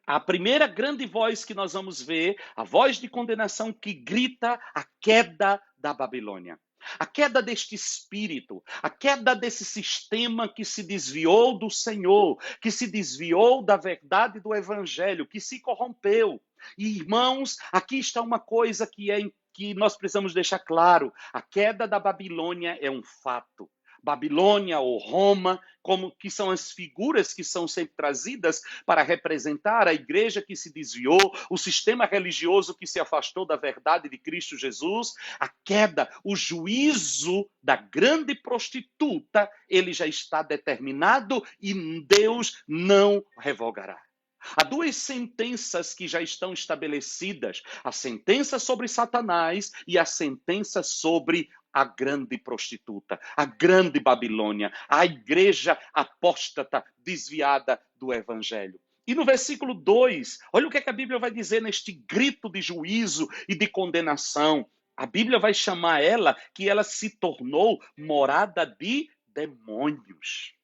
a primeira grande voz que nós vamos ver, a voz de condenação que grita a queda da Babilônia. A queda deste espírito, a queda desse sistema que se desviou do Senhor, que se desviou da verdade do Evangelho, que se corrompeu. E, irmãos, aqui está uma coisa que nós precisamos deixar claro. A queda da Babilônia é um fato. Babilônia ou Roma, como que são as figuras que são sempre trazidas para representar a igreja que se desviou, o sistema religioso que se afastou da verdade de Cristo Jesus, a queda, o juízo da grande prostituta, ele já está determinado e Deus não revogará. Há duas sentenças que já estão estabelecidas: a sentença sobre Satanás e a sentença sobre a grande prostituta, a grande Babilônia, a igreja apóstata desviada do evangelho. E no versículo 2, olha o que a Bíblia vai dizer neste grito de juízo e de condenação. A Bíblia vai chamar ela que ela se tornou morada de demônios.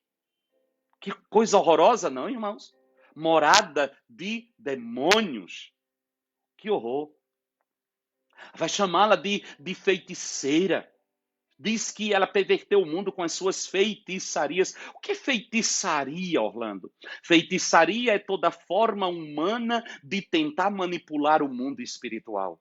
Que coisa horrorosa, não, irmãos? Morada de demônios. Que horror. Vai chamá-la de feiticeira. Diz que ela perverteu o mundo com as suas feitiçarias. O que é feitiçaria, Orlando? Feitiçaria é toda forma humana de tentar manipular o mundo espiritual.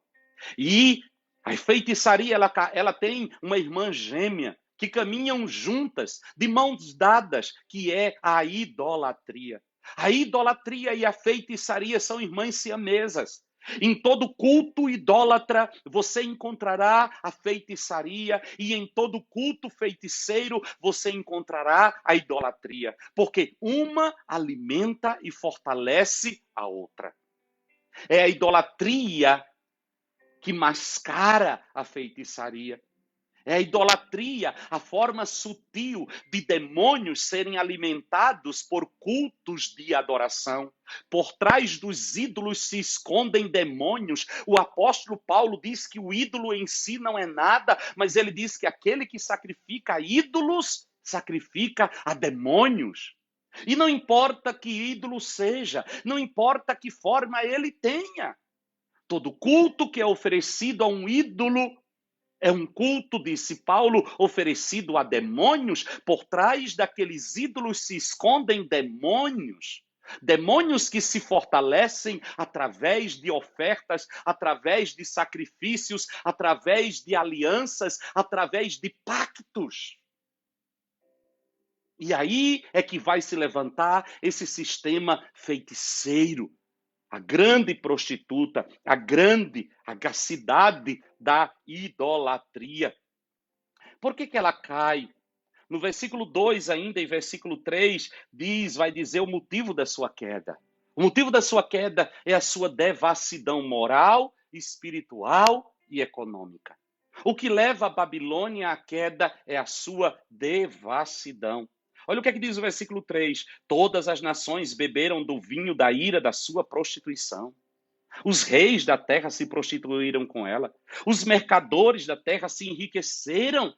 E a feitiçaria, ela tem uma irmã gêmea, que caminham juntas, de mãos dadas, que é a idolatria. A idolatria e a feitiçaria são irmãs siamesas. Em todo culto idólatra, você encontrará a feitiçaria, e em todo culto feiticeiro, você encontrará a idolatria, porque uma alimenta e fortalece a outra. É a idolatria que mascara a feitiçaria. É a idolatria, a forma sutil de demônios serem alimentados por cultos de adoração. Por trás dos ídolos se escondem demônios. O apóstolo Paulo diz que o ídolo em si não é nada, mas ele diz que aquele que sacrifica ídolos, sacrifica a demônios. E não importa que ídolo seja, não importa que forma ele tenha. Todo culto que é oferecido a um ídolo é um culto, disse Paulo, oferecido a demônios. Por trás daqueles ídolos se escondem demônios. Demônios que se fortalecem através de ofertas, através de sacrifícios, através de alianças, através de pactos. E aí é que vai se levantar esse sistema feiticeiro. A grande prostituta, a cidade da idolatria. Por que ela cai? No versículo 2 ainda, e versículo 3, vai dizer o motivo da sua queda. O motivo da sua queda é a sua devassidão moral, espiritual e econômica. O que leva a Babilônia à queda é a sua devassidão. Olha o que diz o versículo 3. Todas as nações beberam do vinho da ira da sua prostituição. Os reis da terra se prostituíram com ela. Os mercadores da terra se enriqueceram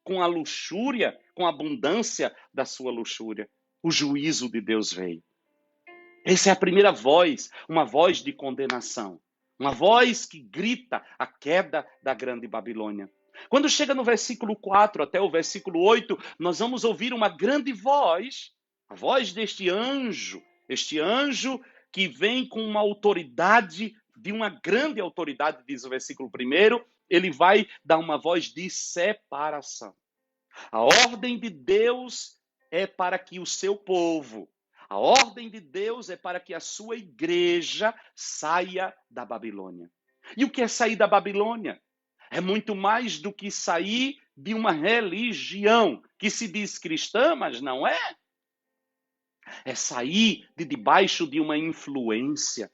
com a luxúria, com a abundância da sua luxúria. O juízo de Deus veio. Essa é a primeira voz, uma voz de condenação. Uma voz que grita a queda da grande Babilônia. Quando chega no versículo 4 até o versículo 8, nós vamos ouvir uma grande voz, a voz deste anjo. Este anjo que vem com uma autoridade, de uma grande autoridade, diz o versículo 1, ele vai dar uma voz de separação. A ordem de Deus é para que o seu povo, a ordem de Deus é para que a sua igreja saia da Babilônia. E o que é sair da Babilônia? É muito mais do que sair de uma religião que se diz cristã, mas não é. É sair de debaixo de uma influência.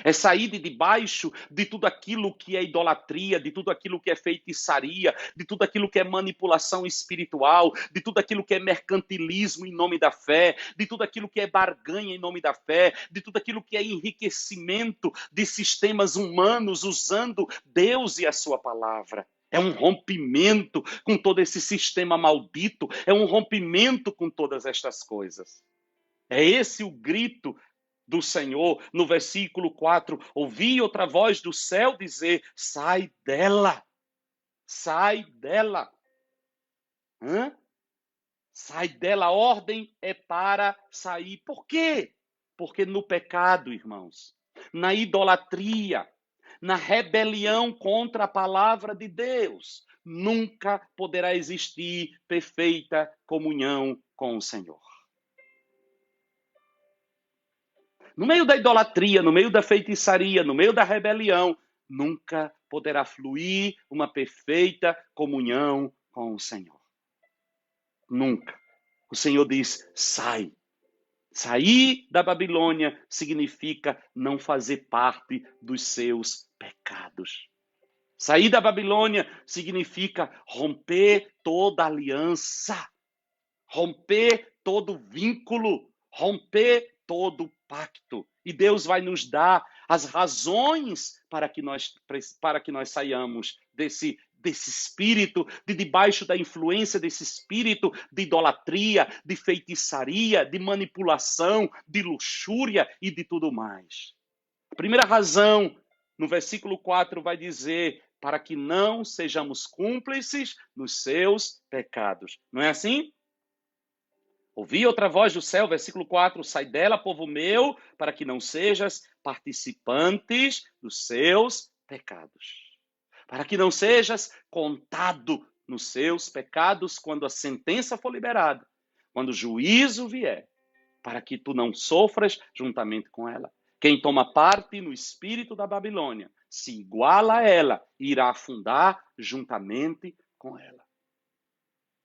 É sair de debaixo de tudo aquilo que é idolatria, de tudo aquilo que é feitiçaria, de tudo aquilo que é manipulação espiritual, de tudo aquilo que é mercantilismo em nome da fé, de tudo aquilo que é barganha em nome da fé, de tudo aquilo que é enriquecimento de sistemas humanos usando Deus e a sua palavra. É um rompimento com todo esse sistema maldito, é um rompimento com todas estas coisas. É esse o grito do Senhor. No versículo 4, ouvi outra voz do céu dizer: sai dela, sai dela. Sai dela, a ordem é para sair. Por quê? Porque no pecado, irmãos, na idolatria, na rebelião contra a palavra de Deus, nunca poderá existir perfeita comunhão com o Senhor. No meio da idolatria, no meio da feitiçaria, no meio da rebelião, nunca poderá fluir uma perfeita comunhão com o Senhor. Nunca. O Senhor diz, sai. Sair da Babilônia significa não fazer parte dos seus pecados. Sair da Babilônia significa romper toda aliança, romper todo vínculo, romper todo pacto. E Deus vai nos dar as razões para que nós saiamos desse espírito, de debaixo da influência desse espírito de idolatria, de feitiçaria, de manipulação, de luxúria e de tudo mais. A primeira razão, no versículo 4, vai dizer para que não sejamos cúmplices nos seus pecados. Não é assim? Ouvi outra voz do céu, versículo 4, sai dela, povo meu, para que não sejas participantes dos seus pecados. Para que não sejas contado nos seus pecados quando a sentença for liberada, quando o juízo vier, para que tu não sofras juntamente com ela. Quem toma parte no espírito da Babilônia se iguala a ela e irá afundar juntamente com ela.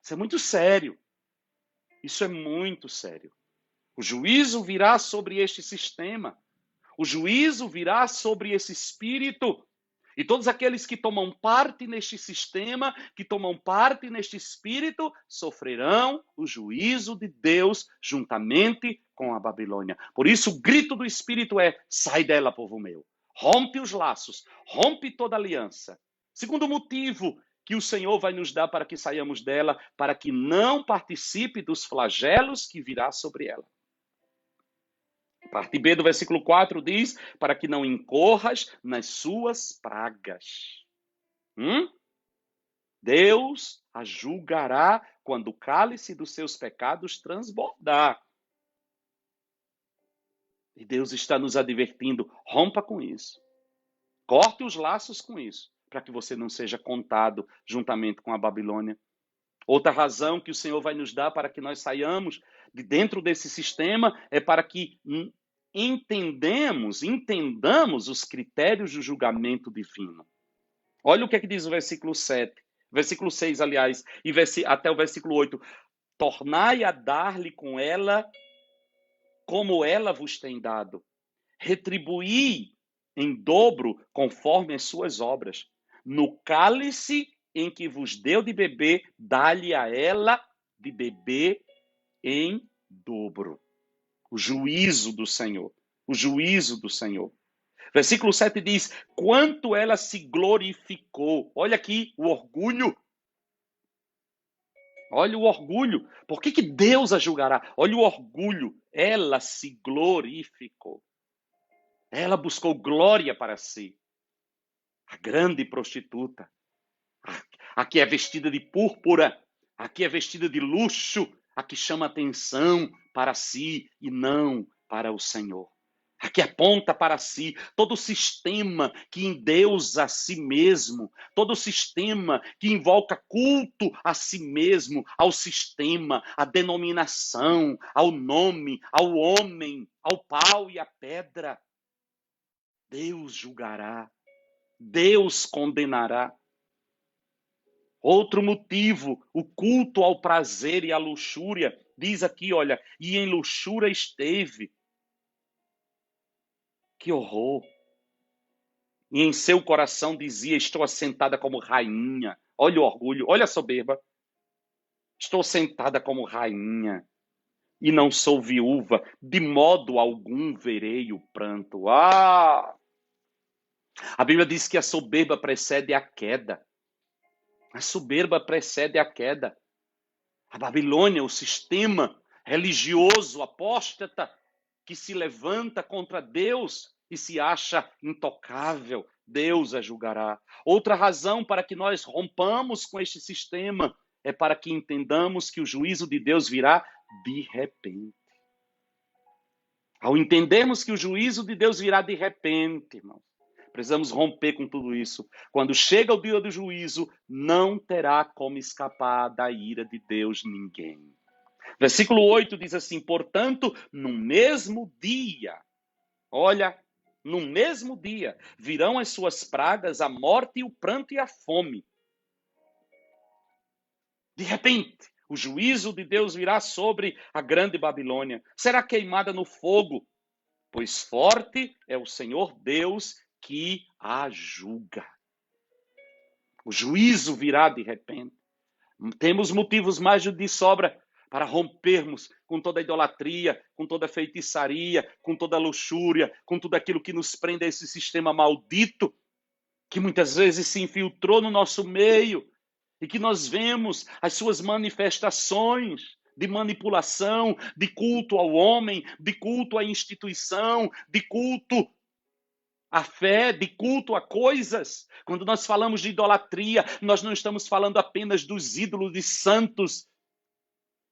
Isso é muito sério. Isso é muito sério. O juízo virá sobre este sistema. O juízo virá sobre esse espírito. E todos aqueles que tomam parte neste sistema, que tomam parte neste espírito, sofrerão o juízo de Deus juntamente com a Babilônia. Por isso, o grito do espírito é: sai dela, povo meu. Rompe os laços, rompe toda aliança. Segundo motivo que o Senhor vai nos dar para que saiamos dela, para que não participe dos flagelos que virá sobre ela. Parte B do versículo 4 diz, para que não incorras nas suas pragas. Deus a julgará quando o cálice dos seus pecados transbordar. E Deus está nos advertindo, rompa com isso. Corte os laços com isso, para que você não seja contado juntamente com a Babilônia. Outra razão que o Senhor vai nos dar para que nós saiamos de dentro desse sistema é para que entendamos os critérios do julgamento divino. Olha o que é que diz o versículo 7, versículo 6, aliás, e até o versículo 8. Tornai a dar-lhe com ela como ela vos tem dado. Retribuí em dobro conforme as suas obras. No cálice em que vos deu de beber, dá-lhe a ela de beber em dobro. O juízo do Senhor. O juízo do Senhor. Versículo 7 diz, quanto ela se glorificou. Olha aqui o orgulho. Olha o orgulho. Por que Deus a julgará? Olha o orgulho. Ela se glorificou. Ela buscou glória para si. A grande prostituta. A que é vestida de púrpura. A que é vestida de luxo. A que chama atenção para si e não para o Senhor. A que aponta para si todo o sistema que endeusa a si mesmo, todo o sistema que invoca culto a si mesmo, ao sistema, à denominação, ao nome, ao homem, ao pau e à pedra. Deus julgará, Deus condenará. Outro motivo, o culto ao prazer e à luxúria. Diz aqui, olha, e em luxúria esteve. Que horror! E em seu coração dizia, estou assentada como rainha. Olha o orgulho, olha a soberba. Estou sentada como rainha e não sou viúva, de modo algum verei o pranto. A Bíblia diz que a soberba precede a queda. A soberba precede a queda. A Babilônia, o sistema religioso apóstata que se levanta contra Deus e se acha intocável, Deus a julgará. Outra razão para que nós rompamos com este sistema é para que entendamos que o juízo de Deus virá de repente. Ao entendermos que o juízo de Deus virá de repente, irmão, Precisamos romper com tudo isso. Quando chega o dia do juízo, não terá como escapar da ira de Deus ninguém. Versículo 8 diz assim: portanto, no mesmo dia, olha, no mesmo dia, virão as suas pragas, a morte, o pranto e a fome. De repente, o juízo de Deus virá sobre a grande Babilônia. Será queimada no fogo, pois forte é o Senhor Deus que a julga. O juízo virá de repente. Temos motivos mais de sobra para rompermos com toda a idolatria, com toda a feitiçaria, com toda a luxúria, com tudo aquilo que nos prende a esse sistema maldito, que muitas vezes se infiltrou no nosso meio e que nós vemos as suas manifestações de manipulação, de culto ao homem, de culto à instituição, de culto à fé, de culto a coisas. Quando nós falamos de idolatria, nós não estamos falando apenas dos ídolos de santos.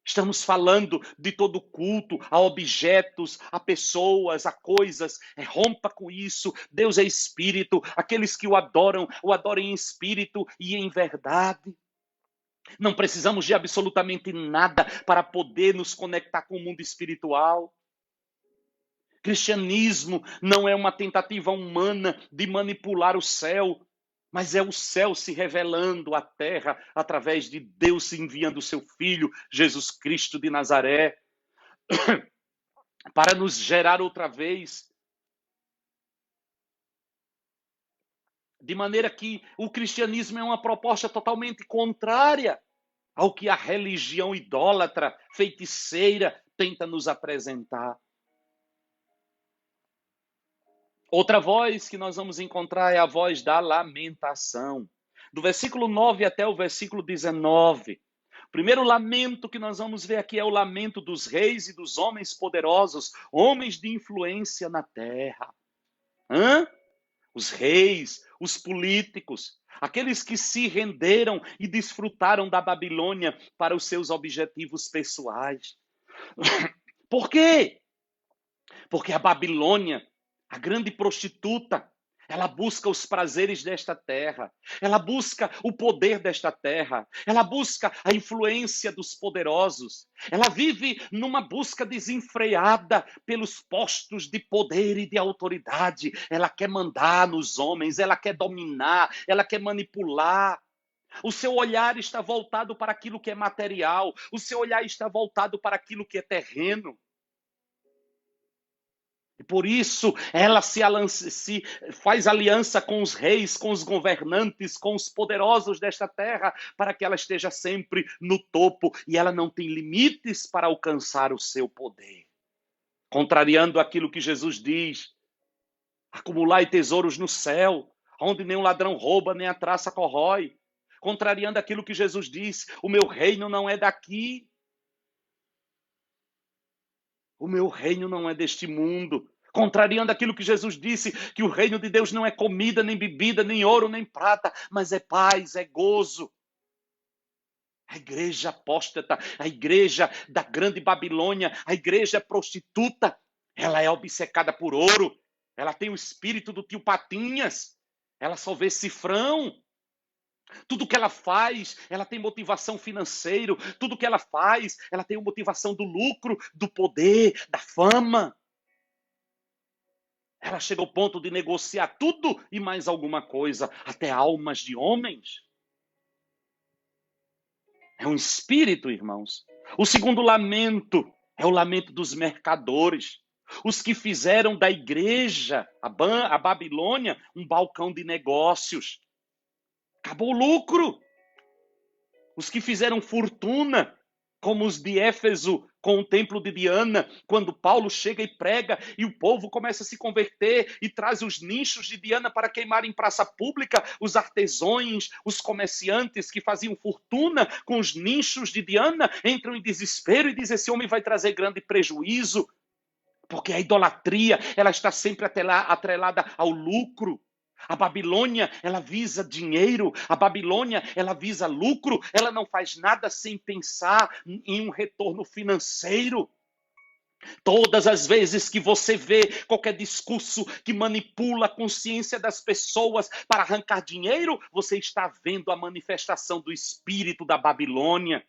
Estamos falando de todo culto a objetos, a pessoas, a coisas. Rompa com isso. Deus é espírito. Aqueles que o adorem em espírito e em verdade. Não precisamos de absolutamente nada para poder nos conectar com o mundo espiritual. Cristianismo não é uma tentativa humana de manipular o céu, mas é o céu se revelando à terra através de Deus enviando o seu Filho, Jesus Cristo de Nazaré, para nos gerar outra vez. De maneira que o cristianismo é uma proposta totalmente contrária ao que a religião idólatra, feiticeira, tenta nos apresentar. Outra voz que nós vamos encontrar é a voz da lamentação. Do versículo 9 até o versículo 19. O primeiro lamento que nós vamos ver aqui é o lamento dos reis e dos homens poderosos, homens de influência na terra. Os reis, os políticos, aqueles que se renderam e desfrutaram da Babilônia para os seus objetivos pessoais. Por quê? Porque a Babilônia, a grande prostituta, ela busca os prazeres desta terra, ela busca o poder desta terra, ela busca a influência dos poderosos, ela vive numa busca desenfreada pelos postos de poder e de autoridade, ela quer mandar nos homens, ela quer dominar, ela quer manipular. O seu olhar está voltado para aquilo que é material, o seu olhar está voltado para aquilo que é terreno. E por isso ela se faz aliança com os reis, com os governantes, com os poderosos desta terra, para que ela esteja sempre no topo e ela não tem limites para alcançar o seu poder. Contrariando aquilo que Jesus diz: acumulai tesouros no céu, onde nenhum ladrão rouba, nem a traça corrói. Contrariando aquilo que Jesus diz: o meu reino não é daqui. O meu reino não é deste mundo. Contrariando aquilo que Jesus disse, que o reino de Deus não é comida, nem bebida, nem ouro, nem prata, mas é paz, é gozo. A igreja apóstata, a igreja da grande Babilônia, a igreja prostituta, ela é obcecada por ouro, ela tem o espírito do tio Patinhas, ela só vê cifrão. Tudo que ela faz, ela tem motivação financeira. Tudo que ela faz, ela tem motivação do lucro, do poder, da fama. Ela chega ao ponto de negociar tudo e mais alguma coisa, até almas de homens. É um espírito, irmãos. O segundo lamento é o lamento dos mercadores. Os que fizeram da igreja, a Babilônia, um balcão de negócios. Acabou o lucro. Os que fizeram fortuna, como os de Éfeso com o templo de Diana, quando Paulo chega e prega e o povo começa a se converter e traz os nichos de Diana para queimar em praça pública, os artesãos, os comerciantes que faziam fortuna com os nichos de Diana entram em desespero e dizem: esse homem vai trazer grande prejuízo, porque a idolatria ela está sempre atrelada ao lucro. A Babilônia, ela visa dinheiro, a Babilônia, ela visa lucro, ela não faz nada sem pensar em um retorno financeiro. Todas as vezes que você vê qualquer discurso que manipula a consciência das pessoas para arrancar dinheiro, você está vendo a manifestação do espírito da Babilônia.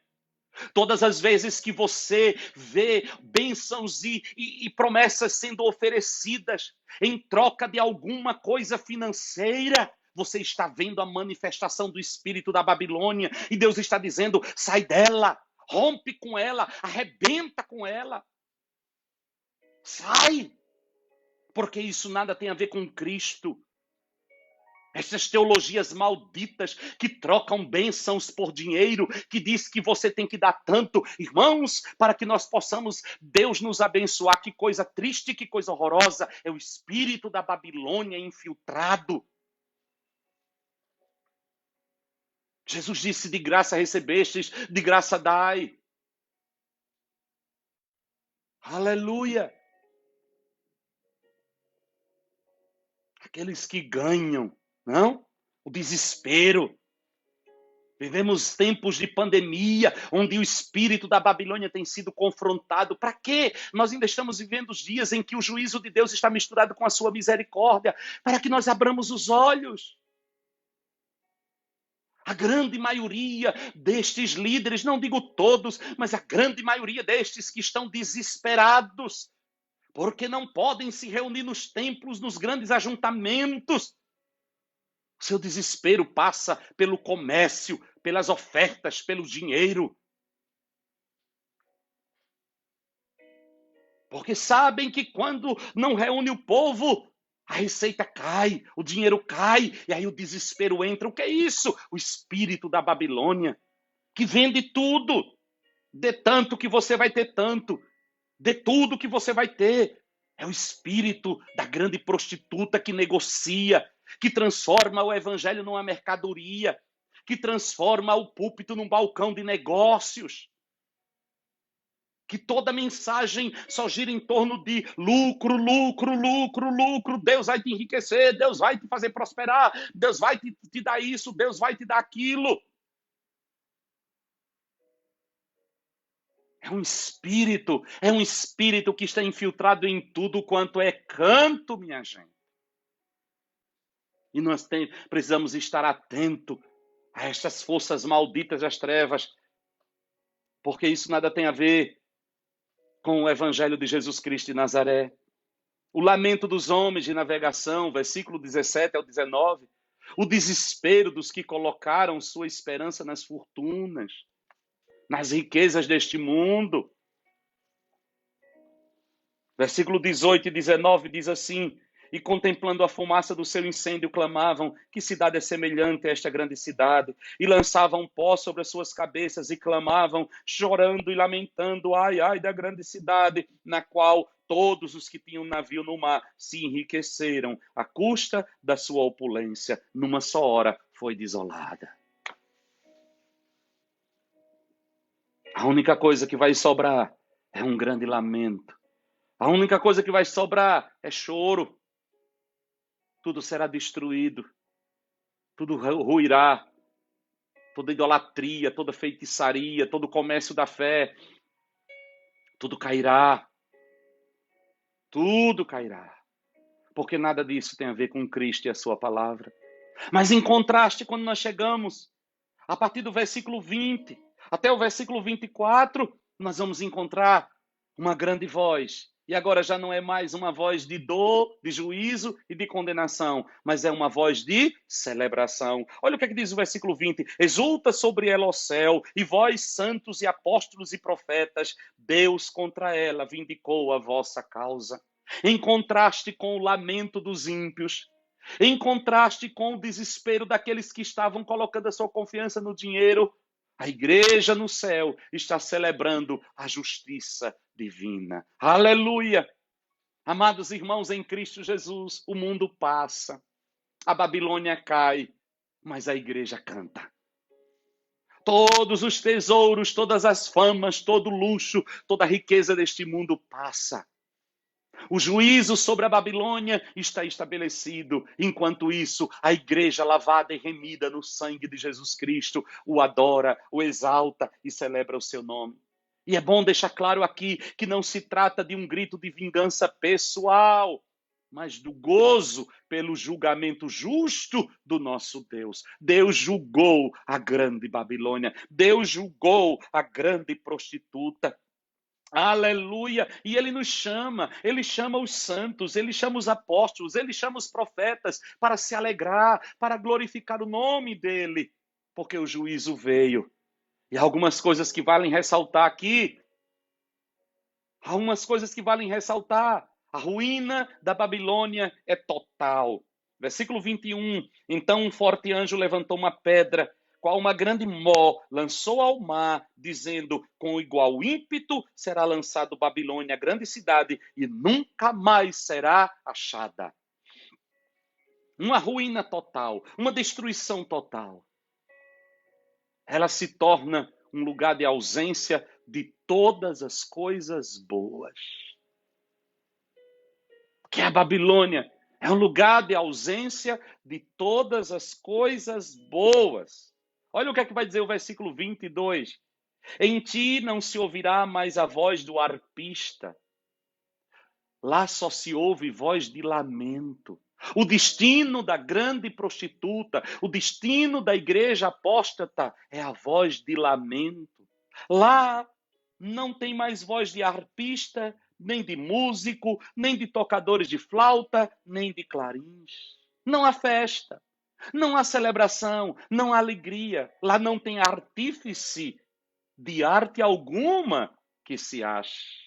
Todas as vezes que você vê bênçãos e promessas sendo oferecidas em troca de alguma coisa financeira, você está vendo a manifestação do espírito da Babilônia. E Deus está dizendo: sai dela, rompe com ela, arrebenta com ela. Sai, porque isso nada tem a ver com Cristo. Essas teologias malditas que trocam bênçãos por dinheiro, que diz que você tem que dar tanto, irmãos, para que nós possamos, Deus nos abençoar. Que coisa triste, que coisa horrorosa. É o espírito da Babilônia infiltrado. Jesus disse: de graça recebestes, de graça dai. Aleluia. Aqueles que ganham, não? O desespero. Vivemos tempos de pandemia, onde o espírito da Babilônia tem sido confrontado. Para quê? Nós ainda estamos vivendo os dias em que o juízo de Deus está misturado com a sua misericórdia, para que nós abramos os olhos. A grande maioria destes líderes, não digo todos, mas a grande maioria destes que estão desesperados, porque não podem se reunir nos templos, nos grandes ajuntamentos. Seu desespero passa pelo comércio, pelas ofertas, pelo dinheiro. Porque sabem que quando não reúne o povo, a receita cai, o dinheiro cai, e aí o desespero entra. O que é isso? O espírito da Babilônia, que vende tudo. Dê tanto que você vai ter tanto. Dê tudo que você vai ter. É o espírito da grande prostituta que negocia, que transforma o evangelho numa mercadoria, que transforma o púlpito num balcão de negócios. Que toda mensagem só gira em torno de lucro, lucro, lucro, lucro. Deus vai te enriquecer, Deus vai te fazer prosperar, Deus vai te dar isso, Deus vai te dar aquilo. É um espírito que está infiltrado em tudo quanto é canto, minha gente. E nós precisamos estar atentos a estas forças malditas das trevas, porque isso nada tem a ver com o evangelho de Jesus Cristo de Nazaré. O lamento dos homens de navegação, versículo 17 ao 19. O desespero dos que colocaram sua esperança nas fortunas, nas riquezas deste mundo. Versículo 18 e 19 diz assim: e contemplando a fumaça do seu incêndio, clamavam: que cidade é semelhante a esta grande cidade? E lançavam pó sobre as suas cabeças e clamavam, chorando e lamentando: ai, ai da grande cidade, na qual todos os que tinham navio no mar se enriqueceram, à custa da sua opulência. Numa só hora foi desolada. A única coisa que vai sobrar é um grande lamento. A única coisa que vai sobrar é choro. Tudo será destruído, tudo ruirá, toda idolatria, toda feitiçaria, todo comércio da fé, tudo cairá, porque nada disso tem a ver com Cristo e a sua palavra. Mas em contraste, quando nós chegamos, a partir do versículo 20 até o versículo 24, nós vamos encontrar uma grande voz. E agora já não é mais uma voz de dor, de juízo e de condenação, mas é uma voz de celebração. Olha o que é que diz o versículo 20. Exulta sobre ela o céu, e vós, santos e apóstolos e profetas, Deus contra ela vindicou a vossa causa. Em contraste com o lamento dos ímpios, em contraste com o desespero daqueles que estavam colocando a sua confiança no dinheiro, a igreja no céu está celebrando a justiça divina. Aleluia! Amados irmãos em Cristo Jesus, o mundo passa, a Babilônia cai, mas a igreja canta. Todos os tesouros, todas as famas, todo o luxo, toda a riqueza deste mundo passa. O juízo sobre a Babilônia está estabelecido. Enquanto isso, a igreja lavada e remida no sangue de Jesus Cristo o adora, o exalta e celebra o seu nome. E é bom deixar claro aqui que não se trata de um grito de vingança pessoal, mas do gozo pelo julgamento justo do nosso Deus. Deus julgou a grande Babilônia. Deus julgou a grande prostituta. Aleluia! E ele chama os santos, ele chama os apóstolos, ele chama os profetas para se alegrar, para glorificar o nome dele, porque o juízo veio. E há algumas coisas que valem ressaltar aqui. Há umas coisas que valem ressaltar. A ruína da Babilônia é total. Versículo 21. Então um forte anjo levantou uma pedra, qual uma grande mó, lançou ao mar, dizendo: com igual ímpeto será lançado Babilônia, a grande cidade, e nunca mais será achada. Uma ruína total, uma destruição total. Ela se torna um lugar de ausência de todas as coisas boas. Que a Babilônia é um lugar de ausência de todas as coisas boas. Olha o que é que vai dizer o versículo 22. Em ti não se ouvirá mais a voz do arpista. Lá só se ouve voz de lamento. O destino da grande prostituta, o destino da igreja apóstata é a voz de lamento. Lá não tem mais voz de arpista, nem de músico, nem de tocadores de flauta, nem de clarins. Não há festa, não há celebração, não há alegria. Lá não tem artífice de arte alguma que se ache.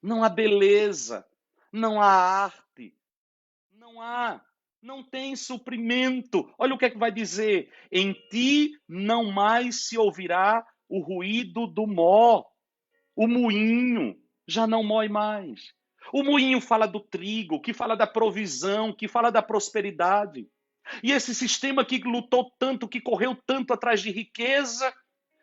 Não há beleza, não há arte, não tem suprimento. Olha o que é que vai dizer. Em ti não mais se ouvirá o ruído do mó. O moinho já não mói mais. O moinho fala do trigo, que fala da provisão, que fala da prosperidade. E esse sistema que lutou tanto, que correu tanto atrás de riqueza,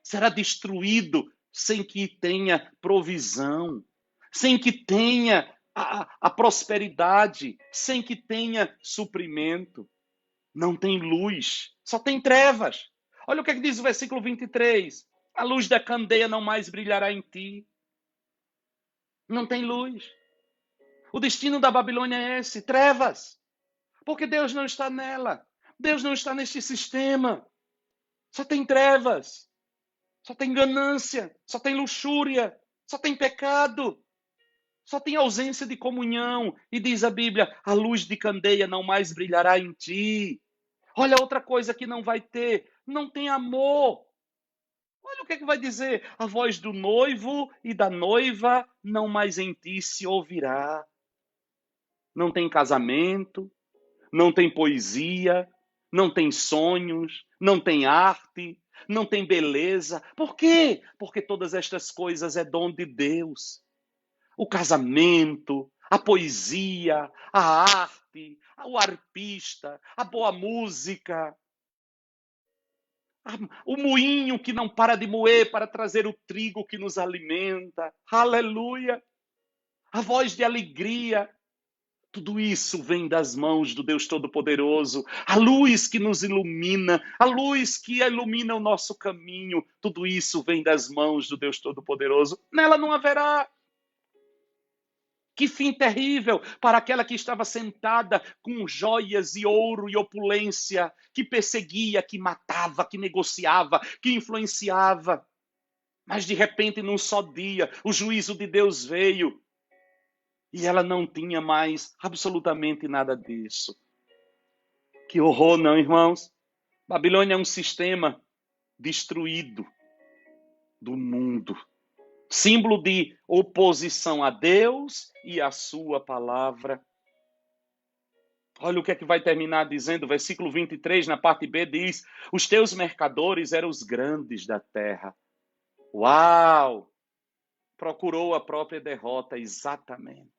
será destruído sem que tenha provisão, sem que tenha a prosperidade, sem que tenha suprimento. Não tem luz, só tem trevas. Olha o que, é que diz o versículo 23. A luz da candeia não mais brilhará em ti. Não tem luz. O destino da Babilônia é esse, trevas. Porque Deus não está nela. Deus não está neste sistema. Só tem trevas. Só tem ganância. Só tem luxúria. Só tem pecado. Só tem ausência de comunhão. E diz a Bíblia, a luz de candeia não mais brilhará em ti. Olha outra coisa que não vai ter. Não tem amor. Olha o que é que vai dizer. A voz do noivo e da noiva não mais em ti se ouvirá. Não tem casamento, não tem poesia, não tem sonhos, não tem arte, não tem beleza. Por quê? Porque todas estas coisas é dom de Deus. O casamento, a poesia, a arte, o arpista, a boa música, o moinho que não para de moer para trazer o trigo que nos alimenta. Aleluia! A voz de alegria. Tudo isso vem das mãos do Deus Todo-Poderoso. A luz que nos ilumina, a luz que ilumina o nosso caminho. Tudo isso vem das mãos do Deus Todo-Poderoso. Nela não haverá. Que fim terrível para aquela que estava sentada com joias e ouro e opulência, que perseguia, que matava, que negociava, que influenciava. Mas de repente, num só dia, o juízo de Deus veio. E ela não tinha mais absolutamente nada disso. Que horror, não, irmãos? Babilônia é um sistema destruído do mundo. Símbolo de oposição a Deus e a sua palavra. Olha o que é que vai terminar dizendo, versículo 23, na parte B, diz: os teus mercadores eram os grandes da terra. Uau! Procurou a própria derrota, exatamente.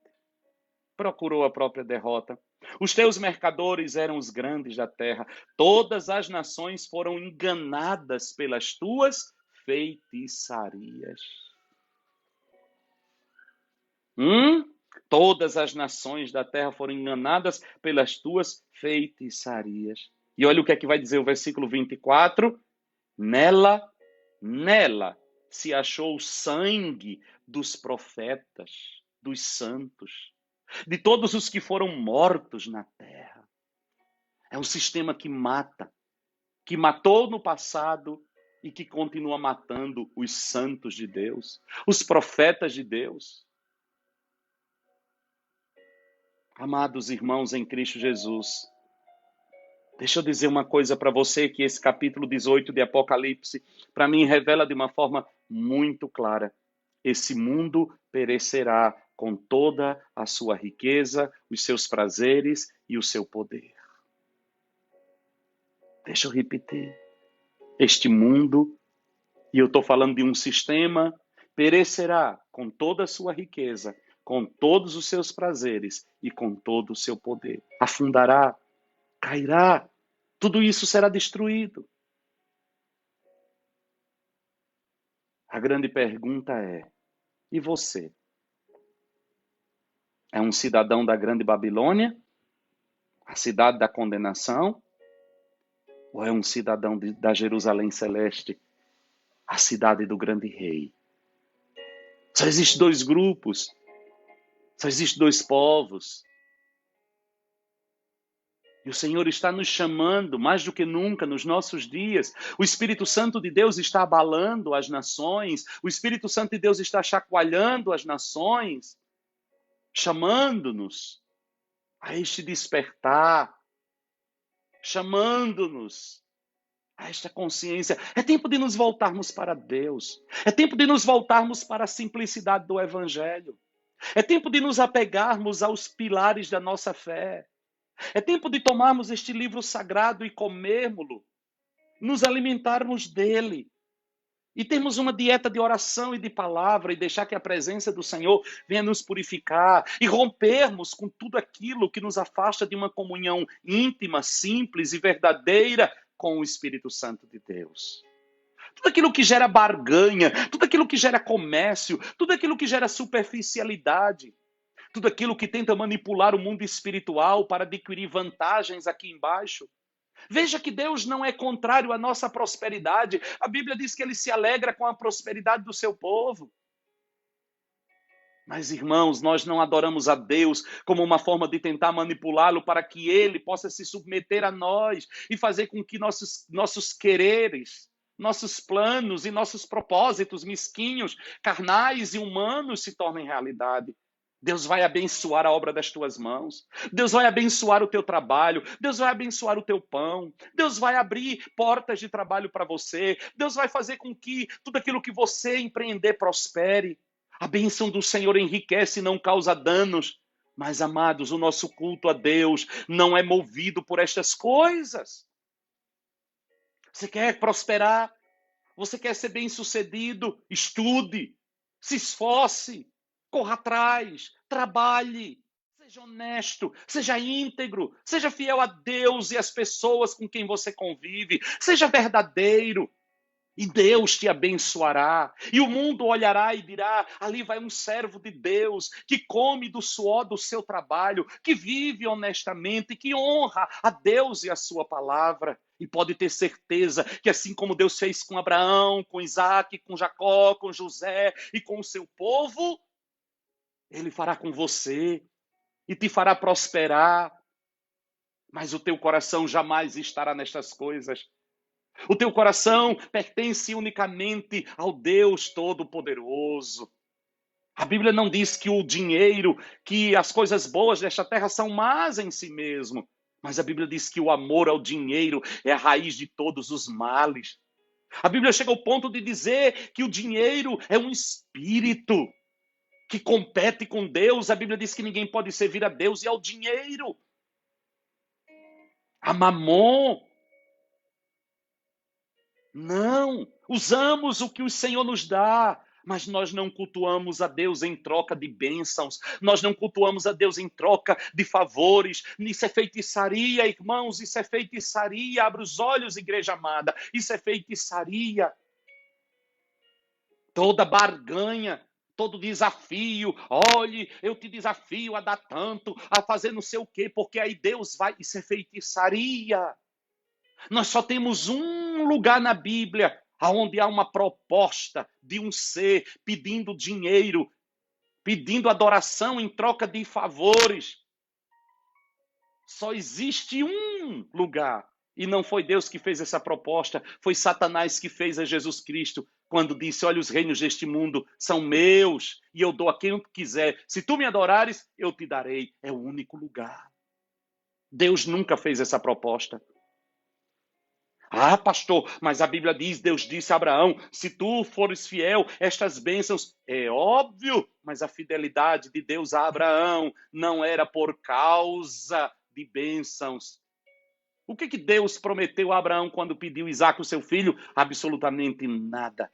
Procurou a própria derrota. Os teus mercadores eram os grandes da terra. Todas as nações foram enganadas pelas tuas feitiçarias. Todas as nações da terra foram enganadas pelas tuas feitiçarias. E olha o que é que vai dizer o versículo 24. Nela se achou o sangue dos profetas, dos santos, de todos os que foram mortos na terra. É um sistema que mata, que matou no passado e que continua matando os santos de Deus, os profetas de Deus. Amados irmãos em Cristo Jesus, deixa eu dizer uma coisa para você, que esse capítulo 18 de Apocalipse, para mim, revela de uma forma muito clara. Esse mundo perecerá com toda a sua riqueza, os seus prazeres e o seu poder. Deixa eu repetir. Este mundo, e eu estou falando de um sistema, perecerá com toda a sua riqueza, com todos os seus prazeres e com todo o seu poder. Afundará, cairá, tudo isso será destruído. A grande pergunta é: e você? É um cidadão da grande Babilônia, a cidade da condenação? Ou é um cidadão da Jerusalém Celeste, a cidade do grande rei? Só existem dois grupos, só existem dois povos. E o Senhor está nos chamando, mais do que nunca, nos nossos dias. O Espírito Santo de Deus está abalando as nações. O Espírito Santo de Deus está chacoalhando as nações, chamando-nos a este despertar, chamando-nos a esta consciência. É tempo de nos voltarmos para Deus. É tempo de nos voltarmos para a simplicidade do Evangelho. É tempo de nos apegarmos aos pilares da nossa fé. É tempo de tomarmos este livro sagrado e comermos-lo, nos alimentarmos dele. E termos uma dieta de oração e de palavra e deixar que a presença do Senhor venha nos purificar e rompermos com tudo aquilo que nos afasta de uma comunhão íntima, simples e verdadeira com o Espírito Santo de Deus. Tudo aquilo que gera barganha, tudo aquilo que gera comércio, tudo aquilo que gera superficialidade, tudo aquilo que tenta manipular o mundo espiritual para adquirir vantagens aqui embaixo. Veja que Deus não é contrário à nossa prosperidade. A Bíblia diz que Ele se alegra com a prosperidade do seu povo. Mas, irmãos, nós não adoramos a Deus como uma forma de tentar manipulá-lo para que Ele possa se submeter a nós e fazer com que nossos quereres, nossos planos e nossos propósitos mesquinhos, carnais e humanos se tornem realidade. Deus vai abençoar a obra das tuas mãos. Deus vai abençoar o teu trabalho. Deus vai abençoar o teu pão. Deus vai abrir portas de trabalho para você. Deus vai fazer com que tudo aquilo que você empreender prospere. A bênção do Senhor enriquece e não causa danos. Mas, amados, o nosso culto a Deus não é movido por estas coisas. Você quer prosperar? Você quer ser bem-sucedido? Estude, se esforce. Corra atrás, trabalhe, seja honesto, seja íntegro, seja fiel a Deus e às pessoas com quem você convive, seja verdadeiro e Deus te abençoará. E o mundo olhará e dirá: ali vai um servo de Deus que come do suor do seu trabalho, que vive honestamente, que honra a Deus e a sua palavra. E pode ter certeza que assim como Deus fez com Abraão, com Isaac, com Jacó, com José e com o seu povo, Ele fará com você e te fará prosperar. Mas o teu coração jamais estará nestas coisas. O teu coração pertence unicamente ao Deus Todo-Poderoso. A Bíblia não diz que o dinheiro, que as coisas boas desta terra são más em si mesmo. Mas a Bíblia diz que o amor ao dinheiro é a raiz de todos os males. A Bíblia chega ao ponto de dizer que o dinheiro é um espírito que compete com Deus. A Bíblia diz que ninguém pode servir a Deus e ao dinheiro, a mamon. Não, usamos o que o Senhor nos dá, mas nós não cultuamos a Deus em troca de bênçãos, nós não cultuamos a Deus em troca de favores. Isso é feitiçaria, irmãos, isso é feitiçaria. Abre os olhos, igreja amada, isso é feitiçaria. Toda barganha, todo desafio, olhe, eu te desafio a dar tanto, a fazer não sei o quê, porque aí Deus vai, isso é feitiçaria. Nós só temos um lugar na Bíblia aonde há uma proposta de um ser pedindo dinheiro, pedindo adoração em troca de favores. Só existe um lugar. E não foi Deus que fez essa proposta, foi Satanás que fez a Jesus Cristo, quando disse: olha, os reinos deste mundo são meus, e eu dou a quem eu quiser. Se tu me adorares, eu te darei. É o único lugar. Deus nunca fez essa proposta. Ah, pastor, mas a Bíblia diz, Deus disse a Abraão, se tu fores fiel, estas bênçãos, é óbvio, mas a fidelidade de Deus a Abraão não era por causa de bênçãos. O que Deus prometeu a Abraão quando pediu Isaque, o seu filho? Absolutamente nada.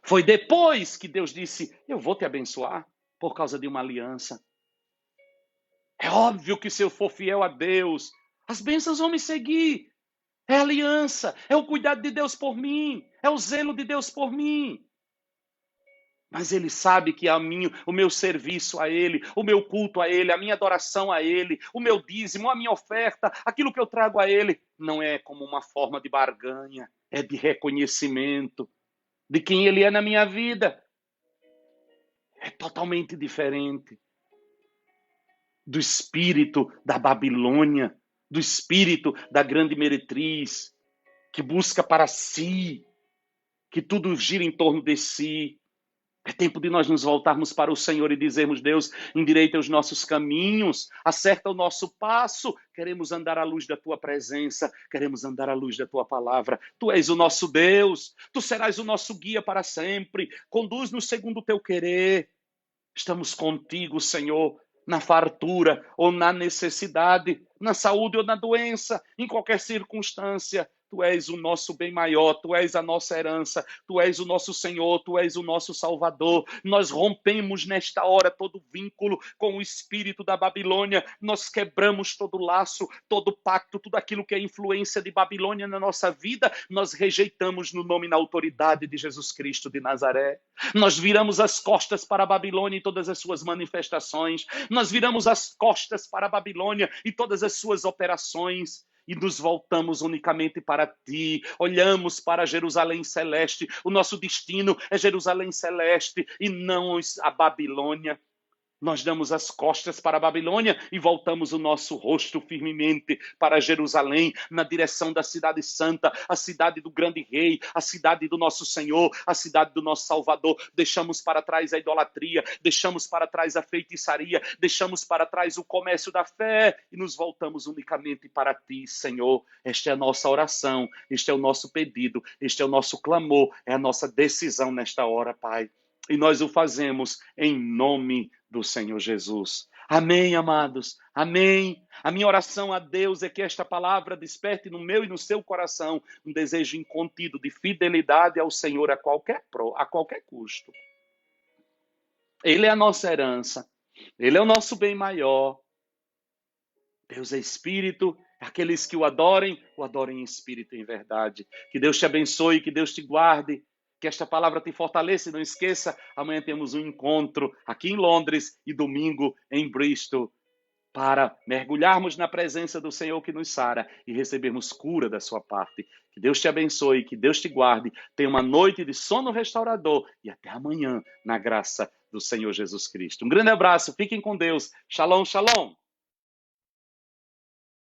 Foi depois que Deus disse, eu vou te abençoar por causa de uma aliança. É óbvio que se eu for fiel a Deus, as bênçãos vão me seguir. É a aliança, é o cuidado de Deus por mim, é o zelo de Deus por mim. Mas Ele sabe que o meu serviço a Ele, o meu culto a Ele, a minha adoração a Ele, o meu dízimo, a minha oferta, aquilo que eu trago a Ele, não é como uma forma de barganha, é de reconhecimento de quem Ele é na minha vida. É totalmente diferente do espírito da Babilônia, do espírito da grande meretriz, que busca para si, que tudo gira em torno de si. É tempo de nós nos voltarmos para o Senhor e dizermos, Deus, endireita os nossos caminhos, acerta o nosso passo. Queremos andar à luz da Tua presença, queremos andar à luz da Tua palavra. Tu és o nosso Deus, Tu serás o nosso guia para sempre. Conduz-nos segundo o Teu querer. Estamos contigo, Senhor, na fartura ou na necessidade, na saúde ou na doença, em qualquer circunstância. Tu és o nosso bem maior, Tu és a nossa herança, Tu és o nosso Senhor, Tu és o nosso Salvador. Nós rompemos nesta hora todo vínculo com o espírito da Babilônia, nós quebramos todo laço, todo pacto, tudo aquilo que é influência de Babilônia na nossa vida, nós rejeitamos no nome e na autoridade de Jesus Cristo de Nazaré. Nós viramos as costas para a Babilônia e todas as suas manifestações, nós viramos as costas para a Babilônia e todas as suas operações, e nos voltamos unicamente para Ti, olhamos para Jerusalém Celeste, o nosso destino é Jerusalém Celeste e não a Babilônia. Nós damos as costas para a Babilônia e voltamos o nosso rosto firmemente para Jerusalém, na direção da cidade santa, a cidade do grande rei, a cidade do nosso Senhor, a cidade do nosso Salvador. Deixamos para trás a idolatria, deixamos para trás a feitiçaria, deixamos para trás o comércio da fé e nos voltamos unicamente para Ti, Senhor. Esta é a nossa oração, este é o nosso pedido, este é o nosso clamor, é a nossa decisão nesta hora, Pai. E nós o fazemos em nome do Senhor Jesus. Amém, amados? Amém. A minha oração a Deus é que esta palavra desperte no meu e no seu coração um desejo incontido de fidelidade ao Senhor a qualquer custo. Ele é a nossa herança. Ele é o nosso bem maior. Deus é Espírito. Aqueles que o adorem em espírito e em verdade. Que Deus te abençoe, que Deus te guarde. Que esta palavra te fortaleça e não esqueça, amanhã temos um encontro aqui em Londres e domingo em Bristol para mergulharmos na presença do Senhor que nos sara e recebermos cura da sua parte. Que Deus te abençoe, que Deus te guarde, tenha uma noite de sono restaurador e até amanhã na graça do Senhor Jesus Cristo. Um grande abraço, fiquem com Deus. Shalom, shalom.